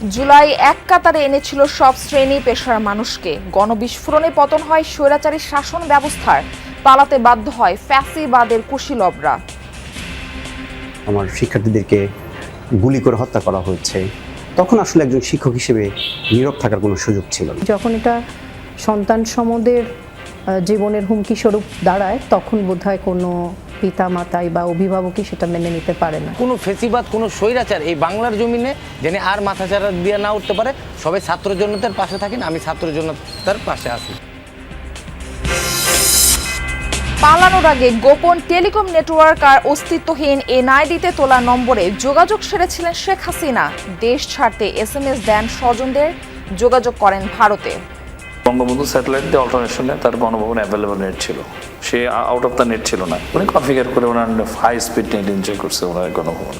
জুলাই এক কাতারে এনেছিল সব শ্রেণী পেশার মানুষকে। গণবিস্ফোরণে পতন হয় স্বৈরাচারী শাসন ব্যবস্থার, পালাতে বাধ্য হয় ফ্যাসিবাদের কুশীলবরা। আমার শিক্ষার্থীদেরকে গুলি করে হত্যা করা হয়েছে, তখন আসলে একজন শিক্ষক হিসেবে নীরব থাকার কোনো সুযোগ ছিল না। যখন এটা সন্তান সমদের জীবনের হুমকি স্বরূপ দাঁড়ায়, তখন বোধহয় কোনো পিতা মাতাই বা অভিভাবকই সেটা মেনে নিতে পারে না। কোনো ফেসিবাদ, কোনো স্বৈরাচার এই বাংলার জমিনে যেন আর মাথাচাড়া দিয়ে না উঠতে পারে। সবাই ছাত্র জনতার পাশে থাকেন, আমি ছাত্র জনতার পাশে আছি। পালানোর আগে গোপন টেলিকম নেটওয়ার্ক আর অস্তিত্বহীন এনআইডিতে তোলা নম্বরে যোগাযোগ সেরেছিলেন শেখ হাসিনা। দেশ ছাড়তে SMS দেন স্বজনদের, যোগাযোগ করেন ভারতে। বঙ্গবন্ধু স্যাটেলাইট দিয়ে অল্টারনেশনে তার গণভবনে অ্যাভেলেবল নেট ছিল, সে আউট অফ দ্য নেট ছিল না। উনি কনফিগার করে ওনার হাই স্পিড নেট এনজয় করছে ওনার গণভবনে।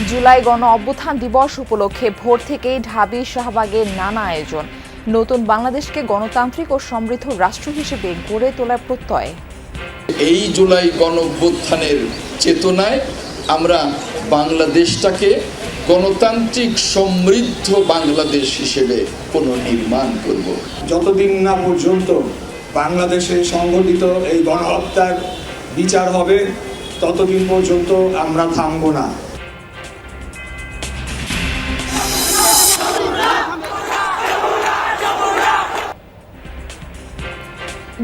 জুলাই গণ অভ্যুত্থান দিবস উপলক্ষে ভোর থেকেই ঢাবি শাহবাগের নানা আয়োজন। নতুন বাংলাদেশকে গণতান্ত্রিক ও সমৃদ্ধ রাষ্ট্র হিসেবে গড়ে তোলার প্রত্যয়। এই জুলাই গণ অভ্যুত্থানের চেতনায় আমরা বাংলাদেশটাকে গণতান্ত্রিক সমৃদ্ধ বাংলাদেশ হিসেবে পুনর্নির্মাণ করব। যতদিন না পর্যন্ত বাংলাদেশে সংঘটিত এই গণহত্যার বিচার হবে, ততদিন পর্যন্ত আমরা থামব না।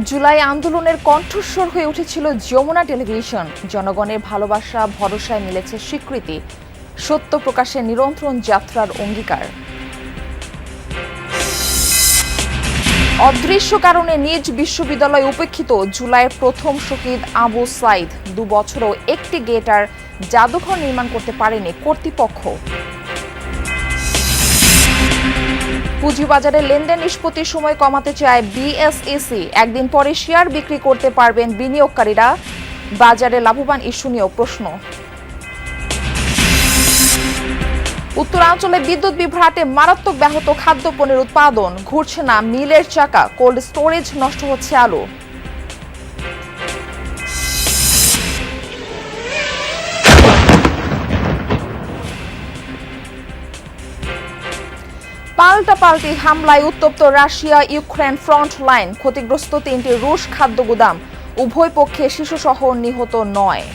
জুলাই আন্দোলনের কণ্ঠস্বর হয়ে উঠেছিল যমুনা টেলিভিশন। জনগণের ভালোবাসা ভরসায় মিলেছে স্বীকৃতি, সত্য প্রকাশের নিরন্তর যাত্রার অঙ্গীকার। অদৃশ্য কারণে নিজ বিশ্ববিদ্যালয় উপেক্ষিত জুলাইয়ের প্রথম শহীদ আবু সাইদ। 2 বছরও একটি গেট আর জাদুঘর নির্মাণ করতে পারেনি কর্তৃপক্ষ। পুঁজিবাজারে লেনদেন নিষ্পত্তির সময় কমাতে চায় BSEC। একদিন পরে শেয়ার বিক্রি করতে পারবেন বিনিয়োগকারীরা। বাজারে লাভবান ইস্যু নিয়েও প্রশ্ন। উত্তরাঞ্চলে বিদ্যুৎ বিভ্রাটে মারাত্মক ব্যাহত খাদ্যপণ্যের উৎপাদন। ঘুরছে না মিলের চাকা, কোল্ড স্টোরেজ, নষ্ট হচ্ছে আলু। পাল্টাপাল্টি হামলায় উত্তপ্ত রাশিয়া ইউক্রেন ফ্রন্ট লাইন। ক্ষতিগ্রস্ত 3টি রুশ খাদ্য গুদাম। উভয় পক্ষে শিশুসহ নিহত 9।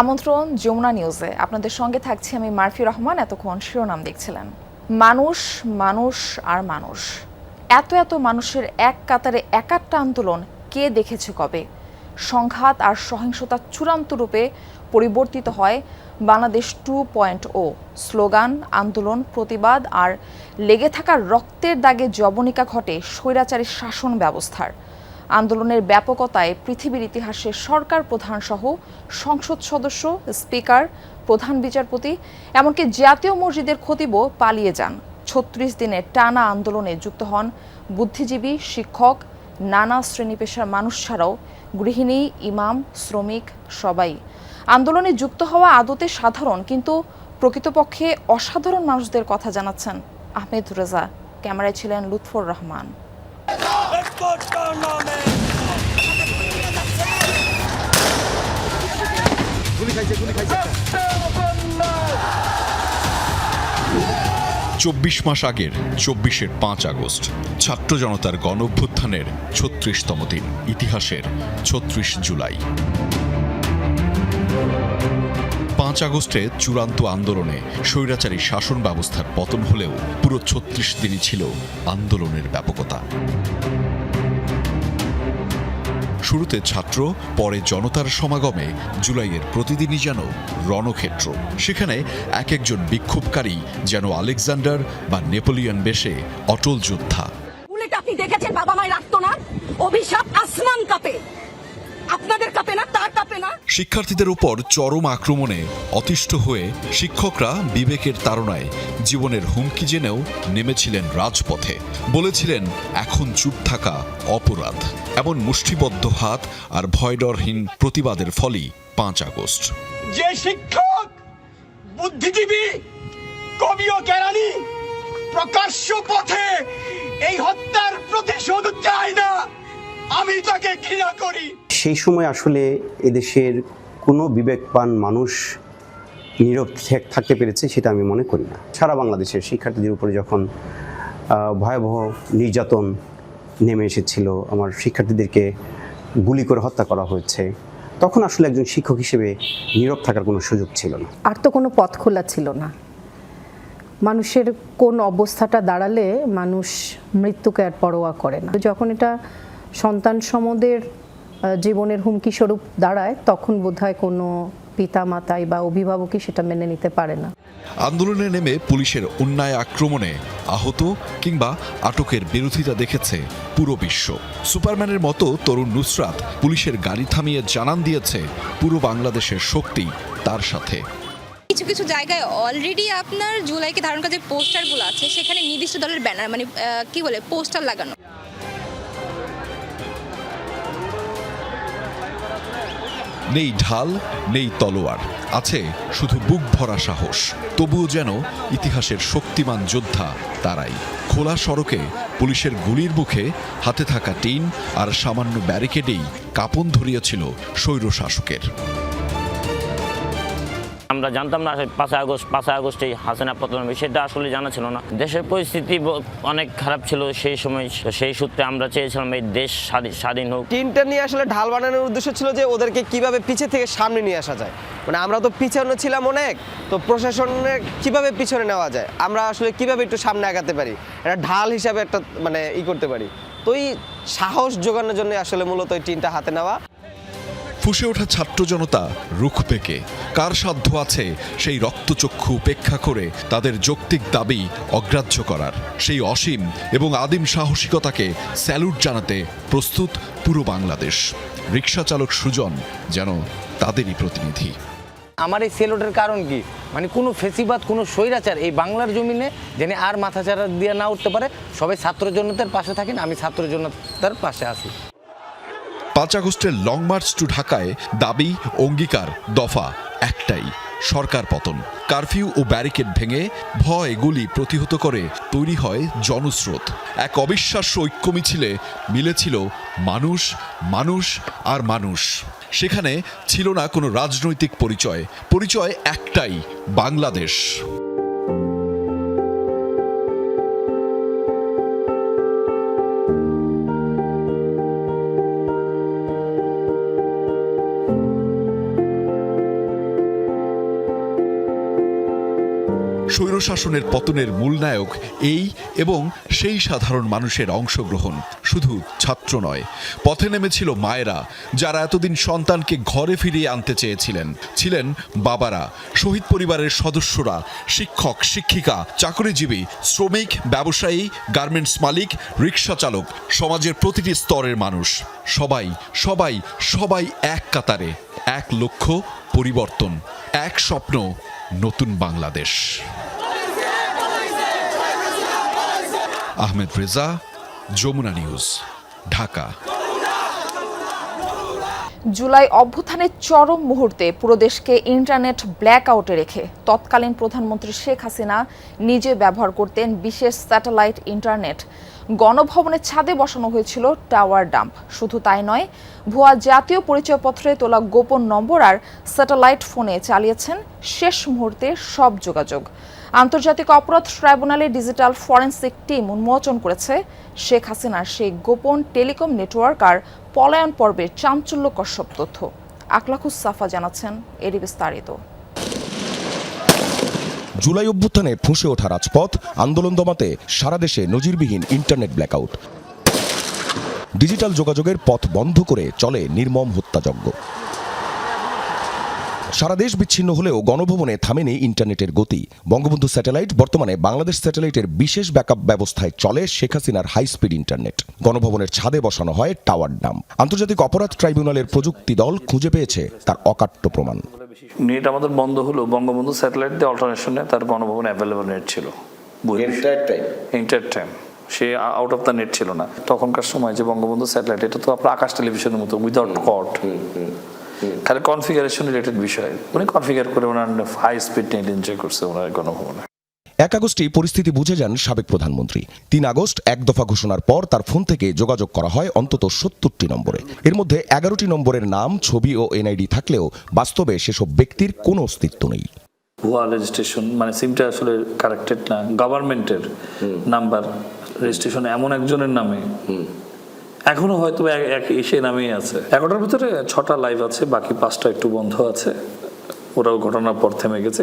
আমন্ত্রণ যমুনা নিউজে, আপনাদের সঙ্গে থাকছি আমি মারফি রহমান। এতক্ষণ শিরোনাম দেখছিলেন। মানুষ, মানুষ আর মানুষ। এত মানুষের এক কাতারে একাত্ম আন্দোলন কে দেখেছে কবে? সংঘাত আর সহিংসতা চূড়ান্ত রূপে পরিবর্তিত হয় বাংলাদেশ 2.0। স্লোগান, আন্দোলন, প্রতিবাদ আর লেগে থাকা রক্তের দাগে জবনিকা ঘটে স্বৈরাচারী শাসন ব্যবস্থার। আন্দোলনের ব্যাপকতায় পৃথিবীর ইতিহাসে সরকার প্রধান সহ সংসদ সদস্য, স্পিকার, প্রধান বিচারপতি, এমনকি জাতীয় মসজিদের খতিবও পালিয়ে যান। 36 দিনের টানা আন্দোলনে যুক্ত হন বুদ্ধিজীবী, শিক্ষক, নানা শ্রেণী পেশার মানুষ ছাড়াও গৃহিণী, ইমাম, শ্রমিক সবাই। আন্দোলনে যুক্ত হওয়া আদতে সাধারণ, কিন্তু প্রকৃতপক্ষে অসাধারণ মানুষদের কথা জানাচ্ছেন আহমেদ রেজা। ক্যামেরায় ছিলেন লুৎফর রহমান। 24 মাস আগের 24-এর 5 আগস্ট ছাত্র জনতার গণঅভ্যুত্থানের 36তম দিন, ইতিহাসের 36 জুলাই। 5 আগস্টে চূড়ান্ত আন্দোলনে স্বৈরাচারী শাসন ব্যবস্থার পতন হলেও পুরো 36 দিনই ছিল আন্দোলনের ব্যাপকতা। শুরুতে ছাত্র, পরে জনতার সমাগমে জুলাইয়ের প্রতিদিনই যেন রণক্ষেত্র। সেখানে এক একজন বিক্ষোভকারী যেন আলেকজান্ডার বা নেপোলিয়ন বেশে অটল যোদ্ধা। বুলেট আপনি দেখেছেন বাবা মায়ের রাখতো না, অভিশাপ আসমান কাঁপে, আপনাদের কাঁপে না? শিক্ষার্থীদের উপর চরম আক্রমণে অতিষ্ঠ হয়ে শিক্ষকরা বিবেকের তাড়নায় জীবনের হুমকি জেনেও নেমেছিলেন রাজপথে। বলেছিলেন এখন চুপ থাকা অপরাধ। এমন মুষ্টিবদ্ধ হাত আর ভয়ডরহীন প্রতিবাদের ফলই 5 আগস্ট। যে শিক্ষক, বুদ্ধিজীবী, কবি ও জ্ঞানী প্রকাশ্য পথে এই হত্যার প্রতিশোধ চায় না, আমি তাকে ঘৃণা করি। সেই সময় আসলে এদেশের কোনো বিবেকবান মানুষ নীরব থাকতে পেরেছে সেটা আমি মনে করি না। সারা বাংলাদেশের শিক্ষার্থীদের উপরে যখন ভয়াবহ নির্যাতন নেমে এসেছিল, আমার শিক্ষার্থীদেরকে গুলি করে হত্যা করা হয়েছে, তখন আসলে একজন শিক্ষক হিসেবে নীরব থাকার কোনো সুযোগ ছিল না। আর তো কোনো পথ খোলা ছিল না। মানুষের কোন অবস্থাটা দাঁড়ালে মানুষ মৃত্যুকে আর পরোয়া করে না। যখন এটা সন্তান সমদের জীবনের হুমকি স্বরূপ দাঁড়ায়, তখন বোধহয় কোনো পিতা মাতাই বা অভিভাবকই সেটা মেনে নিতে পারে না। আন্দোলনে নেমে পুলিশের অন্যায় আক্রমণে আহত কিংবা আটকের বিরোধিতা দেখেছে পুরো বিশ্ব। সুপারম্যানের মতো তরুণ নুসরাত পুলিশের গাড়ি থামিয়ে জানান দিয়েছে পুরো বাংলাদেশের শক্তি তার সাথে। কিছু কিছু জায়গায় অলরেডি আপনার জুলাইকে ধারণ করা যে পোস্টারগুলো আছে, সেখানে নির্দিষ্ট দলের ব্যানার মানে কি বলে পোস্টার লাগানো। নেই ঢাল, নেই তলোয়ার, আছে শুধু বুক ভরা সাহস। তবুও যেন ইতিহাসের শক্তিমান যোদ্ধা তারাই। খোলা সড়কে পুলিশের গুলির মুখে হাতে থাকা টিন আর সামান্য ব্যারিকেডেই কাঁপন ধরিয়েছিল স্বৈরশাসকের। আমরা জানতাম না 5 আগস্টে হাসিনা পতন হবে, সেটা আসলে জানা ছিল না। দেশের পরিস্থিতি অনেক খারাপ ছিল সেই সময়, সেই সূত্রে আমরা চেয়েছিলাম এই দেশ স্বাধীন হোক। টিনটা নিয়ে আসলে ঢাল বানানোর উদ্দেশ্য ছিল যে ওদেরকে কিভাবে পিছে থেকে সামনে নিয়ে আসা যায়। মানে আমরা তো পিছনে ছিলাম অনেক, তো প্রশাসনের কিভাবে পিছনে নেওয়া যায়, আমরা আসলে কিভাবে একটু সামনে আগাতে পারি, এটা ঢাল হিসাবে একটা মানে করতে পারি। তো এই সাহস জোগানোর জন্য আসলে মূলত এই টিনটা হাতে নেওয়া। ফুঁসে ওঠা ছাত্র জনতা রুখ পেকে কার সাধ্য আছে সেই রক্তচক্ষু উপেক্ষা করে তাদের যৌক্তিক দাবি অগ্রাহ্য করার? সেই অসীম এবং আদিম সাহসিকতাকে স্যালুট জানাতে প্রস্তুত পুরো বাংলাদেশ। রিকশা চালক সুজন যেন তাদেরই প্রতিনিধি। আমার এই সেলুটের কারণ কি, মানে কোনো ফেসিবাদ, কোনো স্বৈরাচার এই বাংলার জমিনে যেন আর মাথাচাড়া দিয়ে না উঠতে পারে। সবাই ছাত্র জনতার পাশে থাকেন, আমি ছাত্র জনতার পাশে আছি। 5 আগস্টের লং মার্চ টু ঢাকায় দাবি, অঙ্গীকার, দফা একটাই, সরকার পতন। কারফিউ ও ব্যারিকেড ভেঙে ভয় গুলি প্রতিহত করে তৈরি হয় জনস্রোত। এক অবিশ্বাস্য ঐক্য মিছিলে মিলেছিল মানুষ, মানুষ আর মানুষ। সেখানে ছিল না কোনো রাজনৈতিক পরিচয়, পরিচয় একটাই, বাংলাদেশ। স্বৈরশাসনের পতনের মূল নায়ক এই এবং সেই সাধারণ মানুষের অংশগ্রহণ। শুধু ছাত্র নয়, পথে নেমেছিল মায়েরা, যারা এতদিন সন্তানকে ঘরে ফিরিয়ে আনতে চেয়েছিলেন। ছিলেন বাবারা, শহীদ পরিবারের সদস্যরা, শিক্ষক, শিক্ষিকা, চাকরিজীবী, শ্রমিক, ব্যবসায়ী, গার্মেন্টস মালিক, রিকশা চালক, সমাজের প্রতিটি স্তরের মানুষ। সবাই সবাই সবাই এক কাতারে, এক লক্ষ্য পরিবর্তন, এক স্বপ্ন নতুন বাংলাদেশ। আহমেদ রেজা, যমুনা নিউজ, ঢাকা। জুলাই অভ্যুত্থানের চরম মুহূর্তে পুরো দেশকে ইন্টারনেট ব্ল্যাক আউটে রেখে তৎকালীন প্রধানমন্ত্রী শেখ হাসিনা নিজে ব্যবহার করতেন বিশেষ স্যাটেলাইট ইন্টারনেট। গণভবনের ছাদে বসানো হয়েছিল টাওয়ার ডাম্প। শুধু তাই নয়, ভুয়া জাতীয় পরিচয়পত্রে তোলা গোপন নম্বর আর স্যাটেলাইট ফোনে চালিয়েছেন শেষ মুহূর্তে সব যোগাযোগ। আন্তর্জাতিক অপরাধ ট্রাইব্যুনালে ডিজিটাল ফরেনসিক টিম উন্মোচন করেছে শেখ হাসিনার সেই গোপন টেলিকম নেটওয়ার্ক আর পলায়ন পর্বের চাঞ্চল্যকর সব তথ্য। আকলাকুস সাফা জানাচ্ছেন এরই বিস্তারিত। জুলাই অভ্যুত্থানে ফুঁসে ওঠা রাজপথ, আন্দোলন দমাতে সারা দেশে নজিরবিহীন ইন্টারনেট ব্ল্যাকআউট। ডিজিটাল যোগাযোগের পথ বন্ধ করে চলে নির্মম হত্যাযজ্ঞ। সারা দেশ বিচ্ছিন্ন হলেও গণভবনে থামেনি ইন্টারনেটের গতি। বঙ্গবন্ধু স্যাটেলাইট বর্তমানে বাংলাদেশ স্যাটেলাইটের বিশেষ ব্যাকআপ ব্যবস্থায় চলে শেখ হাসিনার হাই স্পিড ইন্টারনেট। গণভবনের ছাদে বসানো হয় টাওয়ার ডাম। আন্তর্জাতিক অপরাধ ট্রাইব্যুনালের প্রযুক্তি দল খুঁজে পেয়েছে তার অকাট্য প্রমাণ। নেট আমাদের বন্ধ হলো, বঙ্গবন্ধু স্যাটেলাইট দিয়ে অল্টারনেশনে তার গণভবনে অ্যাভেলেবল নেট ছিল enter time. Say out of the net ছিল না তখনকার সময়। যে বঙ্গবন্ধু স্যাটেলাইট, এটা তো আপনার আকাশ টেলিভিশনের মতো উইদাউট কট, খালি কনফিগারেশন রিলেটেড বিষয়। উনি কনফিগার করে ওনার হাই স্পিড নেট এনজয় করছে ওনার গণভবনে। 1 আগস্টে পরিস্থিতি বুঝে যান সাবেক প্রধানমন্ত্রী। 3 আগস্ট এক দফা ঘোষণার পর তার ফোন থেকে যোগাযোগ করা হয় অন্তত 70টি নম্বরে। এর মধ্যে 11টি নম্বরের নাম, ছবি ও এনআইডি থাকলেও বাস্তবে সেসব ব্যক্তির কোনো অস্তিত্ব নেই। ভুয়া রেজিস্ট্রেশন, মানে সিমটা আসলে কারেক্টেড না, গভর্নমেন্টের নাম্বার রেজিস্ট্রেশন এমন একজনের নামে এখনো হয়তো সে নামেই আছে। 11টার ভিতরে 6টা লাইভ আছে, বাকি 5টা একটু বন্ধ আছে, ওরাও ঘটনার পর থেমে গেছে।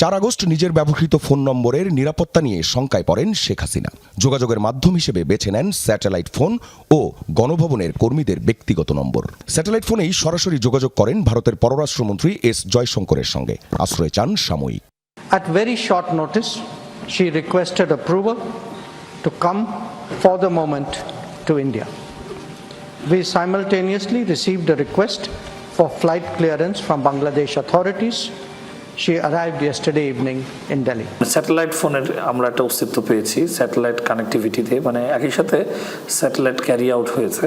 4 আগস্ট নিজের ব্যবহৃত ফোন নম্বরের নিরাপত্তা নিয়ে শঙ্কায় পড়েন শেখ হাসিনা। যোগাযোগের মাধ্যম হিসেবে বেছে নেন স্যাটেলাইট ফোন ও গণভবনের কর্মীদের ব্যক্তিগত নম্বর। স্যাটেলাইট ফোনেই সরাসরি যোগাযোগ করেন ভারতের পররাষ্ট্রমন্ত্রী এস জয়শঙ্করের সঙ্গে। আশ্রয় চান সাময়িক। At very short notice, she requested approval to come for the moment to India. We simultaneously received a request for flight clearance from Bangladesh authorities. She arrived yesterday evening in Delhi. Satellite ফোনের আমরা একটা অস্তিত্ব পেয়েছি satellite কানেক্টিভিটিতে, মানে একই সাথে satellite carry out হয়েছে।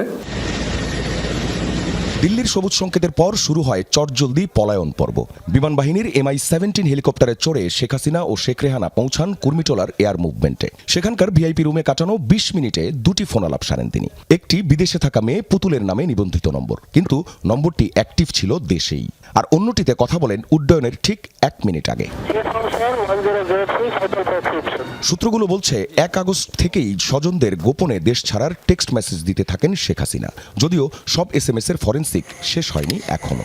দিল্লির সবুজ সংকেতের পর শুরু হয় চটজলদি পলায়ন পর্ব। বিমান বাহিনীর MI-17 হেলিকপ্টারে চড়ে শেখ হাসিনা ও শেখ রেহানা পৌঁছান কুর্মিটোলার এয়ার মুভমেন্টে। সেখানকার ভিআইপি রুমে কাটানো 20 মিনিটে 2টি ফোন আলাপ সারেন তিনি। একটি বিদেশে থাকা মেয়ে পুতুলের নামে নিবন্ধিত নম্বর, কিন্তু নম্বরটি অ্যাক্টিভ ছিল দেশেই। আর অন্যটিতে কথা বলেন উড্ডয়নের ঠিক 1 মিনিট আগে। সূত্রগুলো বলছে 1 আগস্ট থেকেই স্বজনদের গোপনে দেশ ছাড়ার টেক্সট মেসেজ দিতে থাকেন শেখ হাসিনা, যদিও সব SMS এর ফরেনসিক শেষ হয়নি এখনো।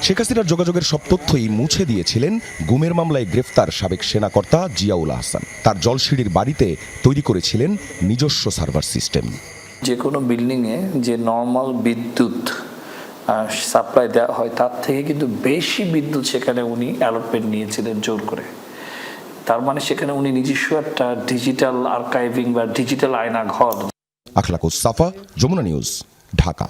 শেখ হাসিনার যোগাযোগের সব তথ্যই মুছে দিয়েছিলেন গুমের মামলায় গ্রেফতার সাবেক সেনাকর্তা জিয়াউল আহসান। তার জলসিঁড়ির বাড়িতে তৈরি করেছিলেন নিজস্ব সার্ভার সিস্টেম। যে কোনো বিল্ডিংয়ে যে নর্মাল বিদ্যুৎ সাপ্লাই দেওয়া হয় তার থেকে কিন্তু বেশি বিদ্যুৎ সেখানে উনি অ্যালটমেন্ট নিয়েছিলেন জোর করে। তার মানে সেখানে উনি নিজস্ব একটা ডিজিটাল আর্কাইভিং বা ডিজিটাল আয়না ঘর। আখলাকুস সাফা, যমুনা নিউজ, ঢাকা।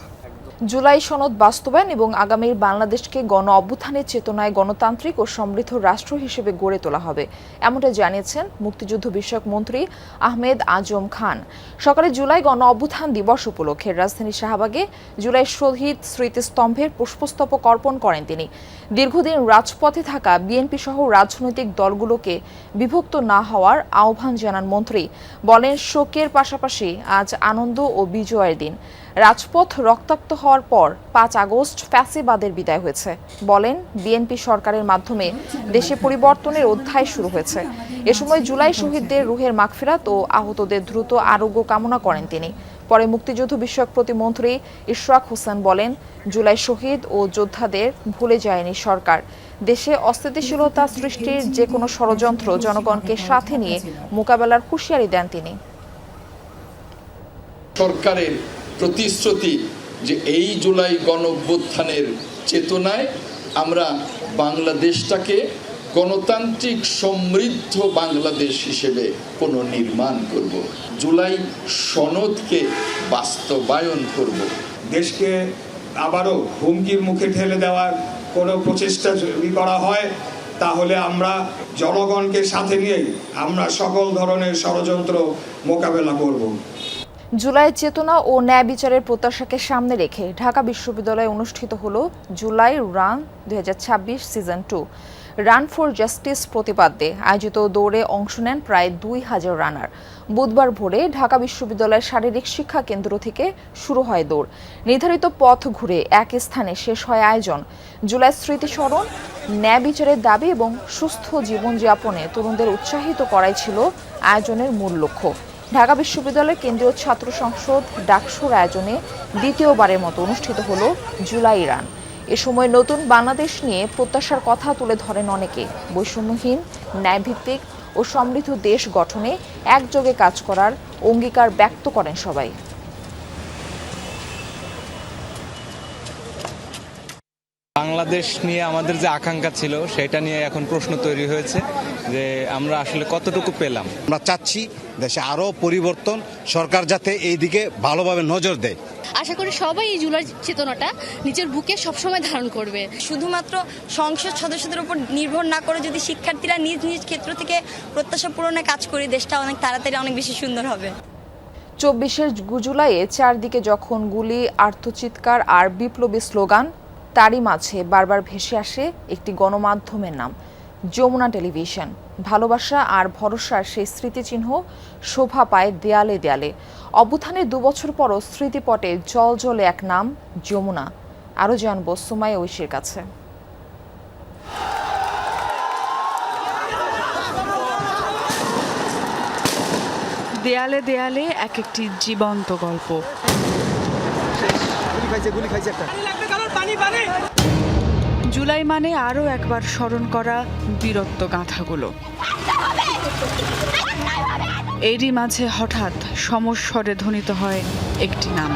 জুলাই সনদ বাস্তবায়ন এবং আগামীর বাংলাদেশকে গণ অভ্যুত্থানের চেতনায় গণতান্ত্রিক ও সমৃদ্ধ রাষ্ট্র হিসেবে গড়ে তোলা হবে, এমনটা জানিয়েছেন মুক্তিযুদ্ধ বিষয়ক মন্ত্রী আহমেদ আজম খান। সকালে জুলাই গণ অভ্যুত্থান দিবস উপলক্ষে রাজধানী শাহবাগে জুলাই শহীদ স্মৃতিস্তম্ভের পুষ্পস্তবক অর্পণ করেন তিনি। দীর্ঘদিন রাজপথে থাকা বিএনপি সহ রাজনৈতিক দলগুলোকে বিভক্ত না হওয়ার আহ্বান জানান মন্ত্রী। বলেন, শোকের পাশাপাশি আজ আনন্দ ও বিজয়ের দিন। রাজপথ রক্তাক্ত হওয়ার পর 5 আগস্ট ফ্যাসিবাদের বিদায় হয়েছে। বলেন, বিএনপি সরকারের মাধ্যমে দেশে পরিবর্তনের অধ্যায় শুরু হয়েছে। এ সময় জুলাই শহীদদের রুহের মাগফিরাত ও আহতদের দ্রুত আরোগ্য কামনা করেন তিনি। পরে মুক্তিযুদ্ধ বিষয়ক প্রতিমন্ত্রী ইশরাক হোসেন বলেন, জুলাই শহীদ ও যোদ্ধাদের ভুলে যায়নি সরকার। দেশে অস্থিতিশীলতা সৃষ্টির যে কোনো ষড়যন্ত্র জনগণকে সাথে নিয়ে মোকাবেলার হুঁশিয়ারি দেন তিনি। সরকারের প্রতিশ্রুতি যে এই জুলাই গণঅভ্যুত্থানের চেতনায় আমরা বাংলাদেশটাকে গণতান্ত্রিক সমৃদ্ধ বাংলাদেশ হিসেবে পুনর্নির্মাণ করব, জুলাই সনদকে বাস্তবায়ন করব। দেশকে আবারও হুমকির মুখে ঠেলে দেওয়ার কোনো প্রচেষ্টা যদি করা হয় তাহলে আমরা জনগণকে সাথে নিয়েই আমরা সকল ধরনের ষড়যন্ত্র মোকাবেলা করব। জুলাইয়ের চেতনা ও ন্যায় বিচারের প্রত্যাশাকে সামনে রেখে ঢাকা বিশ্ববিদ্যালয়ে অনুষ্ঠিত হল July run 2026 season 2 run for justice প্রতিপাদ্যে আয়োজিত দৌড়ে অংশ নেন প্রায় 2000 রানার। বুধবার ভোরে ঢাকা বিশ্ববিদ্যালয়ের শারীরিক শিক্ষা কেন্দ্র থেকে শুরু হয় দৌড়। নির্ধারিত পথ ঘুরে এক স্থানে শেষ হয় আয়োজন। জুলাই স্মৃতিস্মরণ, ন্যায় বিচারের দাবি এবং সুস্থ জীবনযাপনে তরুণদের উৎসাহিত করাই ছিল আয়োজনের মূল লক্ষ্য। ঢাকা বিশ্ববিদ্যালয়ের কেন্দ্রীয় ছাত্র সংসদ ডাকসুর আয়োজনে দ্বিতীয়বারের মতো অনুষ্ঠিত হলো জুলাই রান। এ সময় নতুন বাংলাদেশ নিয়ে প্রত্যাশার কথা তুলে ধরেন অনেকে। বৈষম্যহীন, ন্যায়ভিত্তিক ও সমৃদ্ধ দেশ গঠনে একযোগে কাজ করার অঙ্গীকার ব্যক্ত করেন সবাই। বাংলাদেশ নিয়ে আমাদের যে আকাঙ্ক্ষা ছিল সেটা নিয়ে এখন প্রশ্ন তৈরি হয়েছে যে আমরা আসলে কতটুকু পেলাম। আমরা চাচ্ছি দেশে আরও পরিবর্তন, সরকার যাতে এই দিকে ভালোভাবে নজর দেয়। আশা করি সবাই এই জুলাই চেতনাটা নিজের বুকে সবসময় ধারণ করবে। শুধুমাত্র সংসদ সদস্যদের উপর নির্ভর না করে যদি শিক্ষার্থীরা নিজ নিজ ক্ষেত্র থেকে প্রত্যাশা পূরণে কাজ করে, দেশটা অনেক তাড়াতাড়ি অনেক বেশি সুন্দর হবে। 24 জুলাইয়ে চারদিকে যখন গুলি, আর্তচিৎকার আর বিপ্লবী স্লোগান, তারই মাঝে বারবার ভেসে আসে একটি গণমাধ্যমের নাম, যমুনা টেলিভিশন। ভালোবাসা আর ভরসার সেই স্মৃতিচিহ্ন শোভা পায় দেয়ালে দেয়ালে। অভ্যুত্থানের 2 বছর পরও স্মৃতিপটে জলজলে এক নাম, যমুনা। আরও জানবো সুমাইয়া ঐশীর কাছে। দেয়ালে দেয়ালে এক একটি জীবন্ত গল্প। জুলাই মানে আরও একবার স্মরণ করা বীরত্ব গাঁথাগুলো। এরই মাঝে হঠাৎ সমস্বরে ধ্বনিত হয় একটি নাম।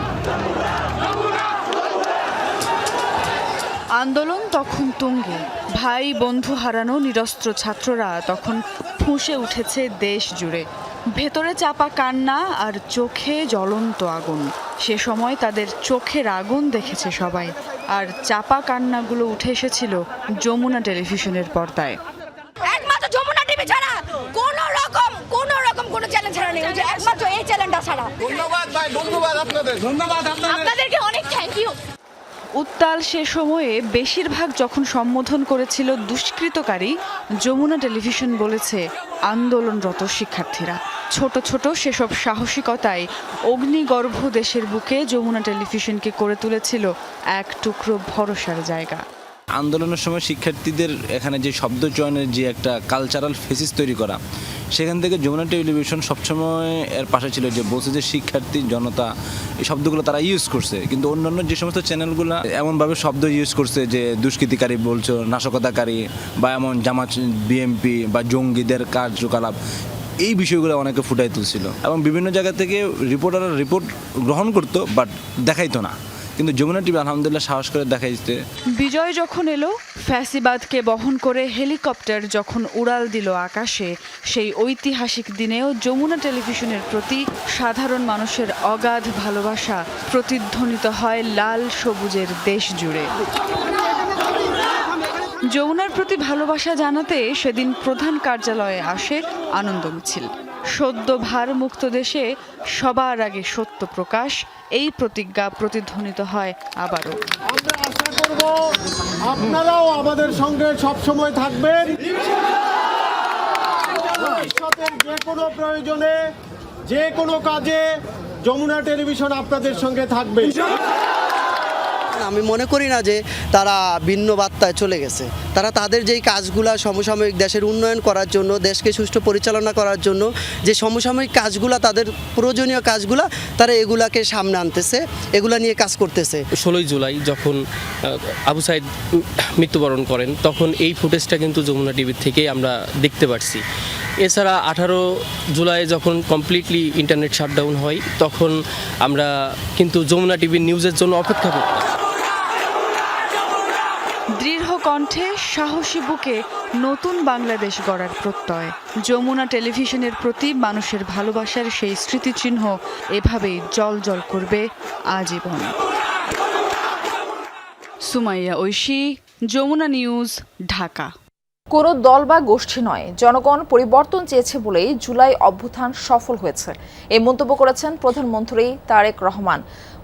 আন্দোলন তখন তুঙ্গে, ভাই বন্ধু হারানো নিরস্ত্র ছাত্ররা তখন ফুঁসে উঠেছে দেশ জুড়ে। ভেতরে চাপা কান্না আর চোখে জ্বলন্ত আগুন। সে সময় তাদের চোখের আগুন দেখেছে সবাই, আর চাপা কান্নাগুলো উঠে এসেছিল যমুনা টেলিভিশনের পর্দায়। একমাত্র যমুনা টিভি ছাড়া কোন রকম কোনো চ্যানেল ছাড়া নেই, একমাত্র এই চ্যানেলটা ছাড়া। ধন্যবাদ ভাই, ধন্যবাদ আপনাদেরকে অনেক থ্যাংক ইউ। উত্তাল সে সময়ে বেশিরভাগ যখন সম্বোধন করেছিল দুষ্কৃতকারী, যমুনা টেলিভিশন বলেছে আন্দোলনরত শিক্ষার্থীরা। ছোট ছোট সেসব সাহসিকতায় অগ্নিগর্ভ দেশের বুকে যমুনা টেলিভিশনকে করে তুলেছিল এক টুকরো ভরসার জায়গা। আন্দোলনের সময় শিক্ষার্থীদের এখানে যে শব্দ চয়নের যে একটা কালচারাল ফেসিস তৈরি করা, সেখান থেকে যমুনা টেলিভিশন সবসময় এর পাশে ছিল, যে বলছে যে শিক্ষার্থী জনতা এই শব্দগুলো তারা ইউজ করছে। কিন্তু অন্যান্য যে সমস্ত চ্যানেলগুলো এমনভাবে শব্দ ইউজ করছে যে দুষ্কৃতিকারী বলছো, নাশকতাকারী বা এমন জামাত, বিএমপি বা জঙ্গিদের কার্যকলাপ, এই বিষয়গুলো অনেকে ফুটাই তুলছিল এবং বিভিন্ন জায়গা থেকে রিপোর্টাররা রিপোর্ট গ্রহণ করতো, বাট দেখাইতো না। কিন্তু যমুনা টিভি আলহামদুলিল্লাহ সাহস করে দেখাইছে। বিজয় যখন এলো, ফ্যাসিবাদকে বহন করে হেলিকপ্টার যখন উড়াল দিল আকাশে, সেই ঐতিহাসিক দিনেও যমুনা টেলিভিশনের প্রতি সাধারণ মানুষের অগাধ ভালোবাসা প্রতিধ্বনিত হয় লাল সবুজের দেশ জুড়ে। যমুনার প্রতি ভালোবাসা জানাতে সেদিন প্রধান কার্যালয়ে আসে আনন্দ মিছিল। সদ্য ভারমুক্ত দেশে সবার আগে সত্য প্রকাশ, এই প্রতিজ্ঞা প্রতিধ্বনিত হয় আবারও। আমরা আশা করব আপনারাও আমাদের সঙ্গে সবসময় থাকবেন। ভবিষ্যতের যে কোনো প্রয়োজনে, যে কোনো কাজে যমুনা টেলিভিশন আপনাদের সঙ্গে থাকবে। আমি মনে করি না যে তারা ভিন্ন বার্তায় চলে গেছে। তারা তাদের যেই কাজগুলা সমসাময়িক দেশের উন্নয়ন করার জন্য, দেশকে সুষ্ঠু পরিচালনা করার জন্য যে সমসাময়িক কাজগুলা, তাদের প্রয়োজনীয় কাজগুলা, তারা এগুলাকে সামনে আনতেছে, এগুলা নিয়ে কাজ করতেছে। 16 জুলাই যখন আবু সাইদ মৃত্যুবরণ করেন, তখন এই ফুটেজটা কিন্তু যমুনা টিভির থেকেই আমরা দেখতে পারছি। এছাড়া 18 জুলাই যখন কমপ্লিটলি ইন্টারনেট শাটডাউন হয়, তখন আমরা কিন্তু যমুনা টিভির নিউজের জন্য অপেক্ষা করতাম। দৃঢ় কণ্ঠে, সাহসী বুকে নতুন বাংলাদেশ গড়ার প্রত্যয়। যমুনা টেলিভিশনের প্রতি মানুষের ভালোবাসার সেই স্মৃতিচিহ্ন এভাবেই জ্বলজ্বল করবে আজীবন। সুমাইয়া ঐশী, যমুনা নিউজ, ঢাকা। কোনো দল বা গোষ্ঠী নয়, জনগণ পরিবর্তন চেয়েছে বলেই জুলাই অভ্যুত্থান সফল হয়েছে, এই মন্তব্য করেছেন প্রধানমন্ত্রী তারেক রহমান।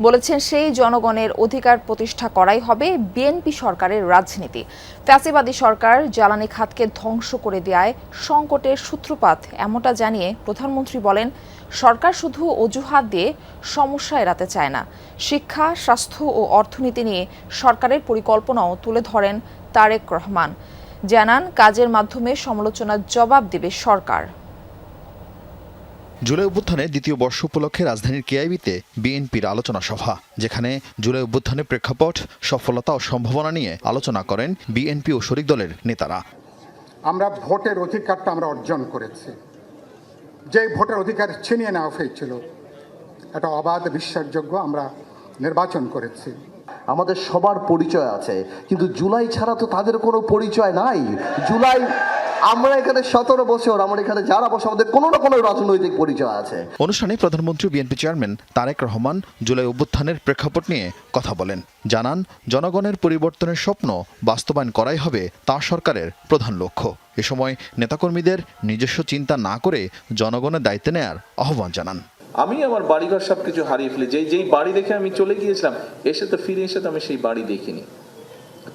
বলেছেন সেই জনগণের অধিকার প্রতিষ্ঠা করাই হবে বিএনপি সরকারের রাজনীতি। ফ্যাসিবাদী সরকার জ্বালানি খাতকে ধ্বংস করে দেওয়ায় সংকটের সূত্রপাত, এমনটা জানিয়ে প্রধানমন্ত্রী বলেন, সরকার শুধু অজুহাত দিয়ে সমস্যা এড়াতে চায় না। শিক্ষা, স্বাস্থ্য ও অর্থনীতি নিয়ে সরকারের পরিকল্পনাও তুলে ধরেন তারেক রহমান। জানান, কাজের মাধ্যমে সমালোচনার জবাব দেবে সরকার। জুলাই অভ্যুত্থানের দ্বিতীয় বর্ষ উপলক্ষে রাজধানীর কেআইবিতে বিএনপির আলোচনা সভা, যেখানে জুলাই অভ্যুত্থানের প্রেক্ষাপট, সফলতা ও সম্ভাবনা নিয়ে আলোচনা করেন বিএনপি ও শরিক দলের নেতারা। আমরা ভোটের অধিকারটা আমরা অর্জন করেছি, যে ভোটের অধিকার ছিনিয়ে নেওয়া হয়েছিল, এটা অবাধ, বিশ্বাসযোগ্য আমরা নির্বাচন করেছি। আমাদের সবার পরিচয় আছে, কিন্তু জুলাই ছাড়া তো তাদের কোনো পরিচয় নাই। জুলাই, আমরা এখানে 17 বছর, আমরা এখানে যারা বসে আমাদের কোনো না কোনো রাজনৈতিক পরিচয় আছে। অনুষ্ঠানে প্রধানমন্ত্রী বিএনপি চেয়ারম্যান তারেক রহমান জুলাই অভ্যুত্থানের প্রেক্ষাপট নিয়ে কথা বলেন। জানান, জনগণের পরিবর্তনের স্বপ্ন বাস্তবায়ন করাই হবে তার সরকারের প্রধান লক্ষ্য। এ সময় নেতাকর্মীদের নিজস্ব চিন্তা না করে জনগণের দায়িত্ব নেয়ার আহ্বান জানান। আমি আমার বাড়িঘর সবকিছু হারিয়ে ফেলি, যেই বাড়ি দেখে আমি চলে গিয়েছিলাম, ফিরে এসে তো আমি সেই বাড়ি দেখিনি।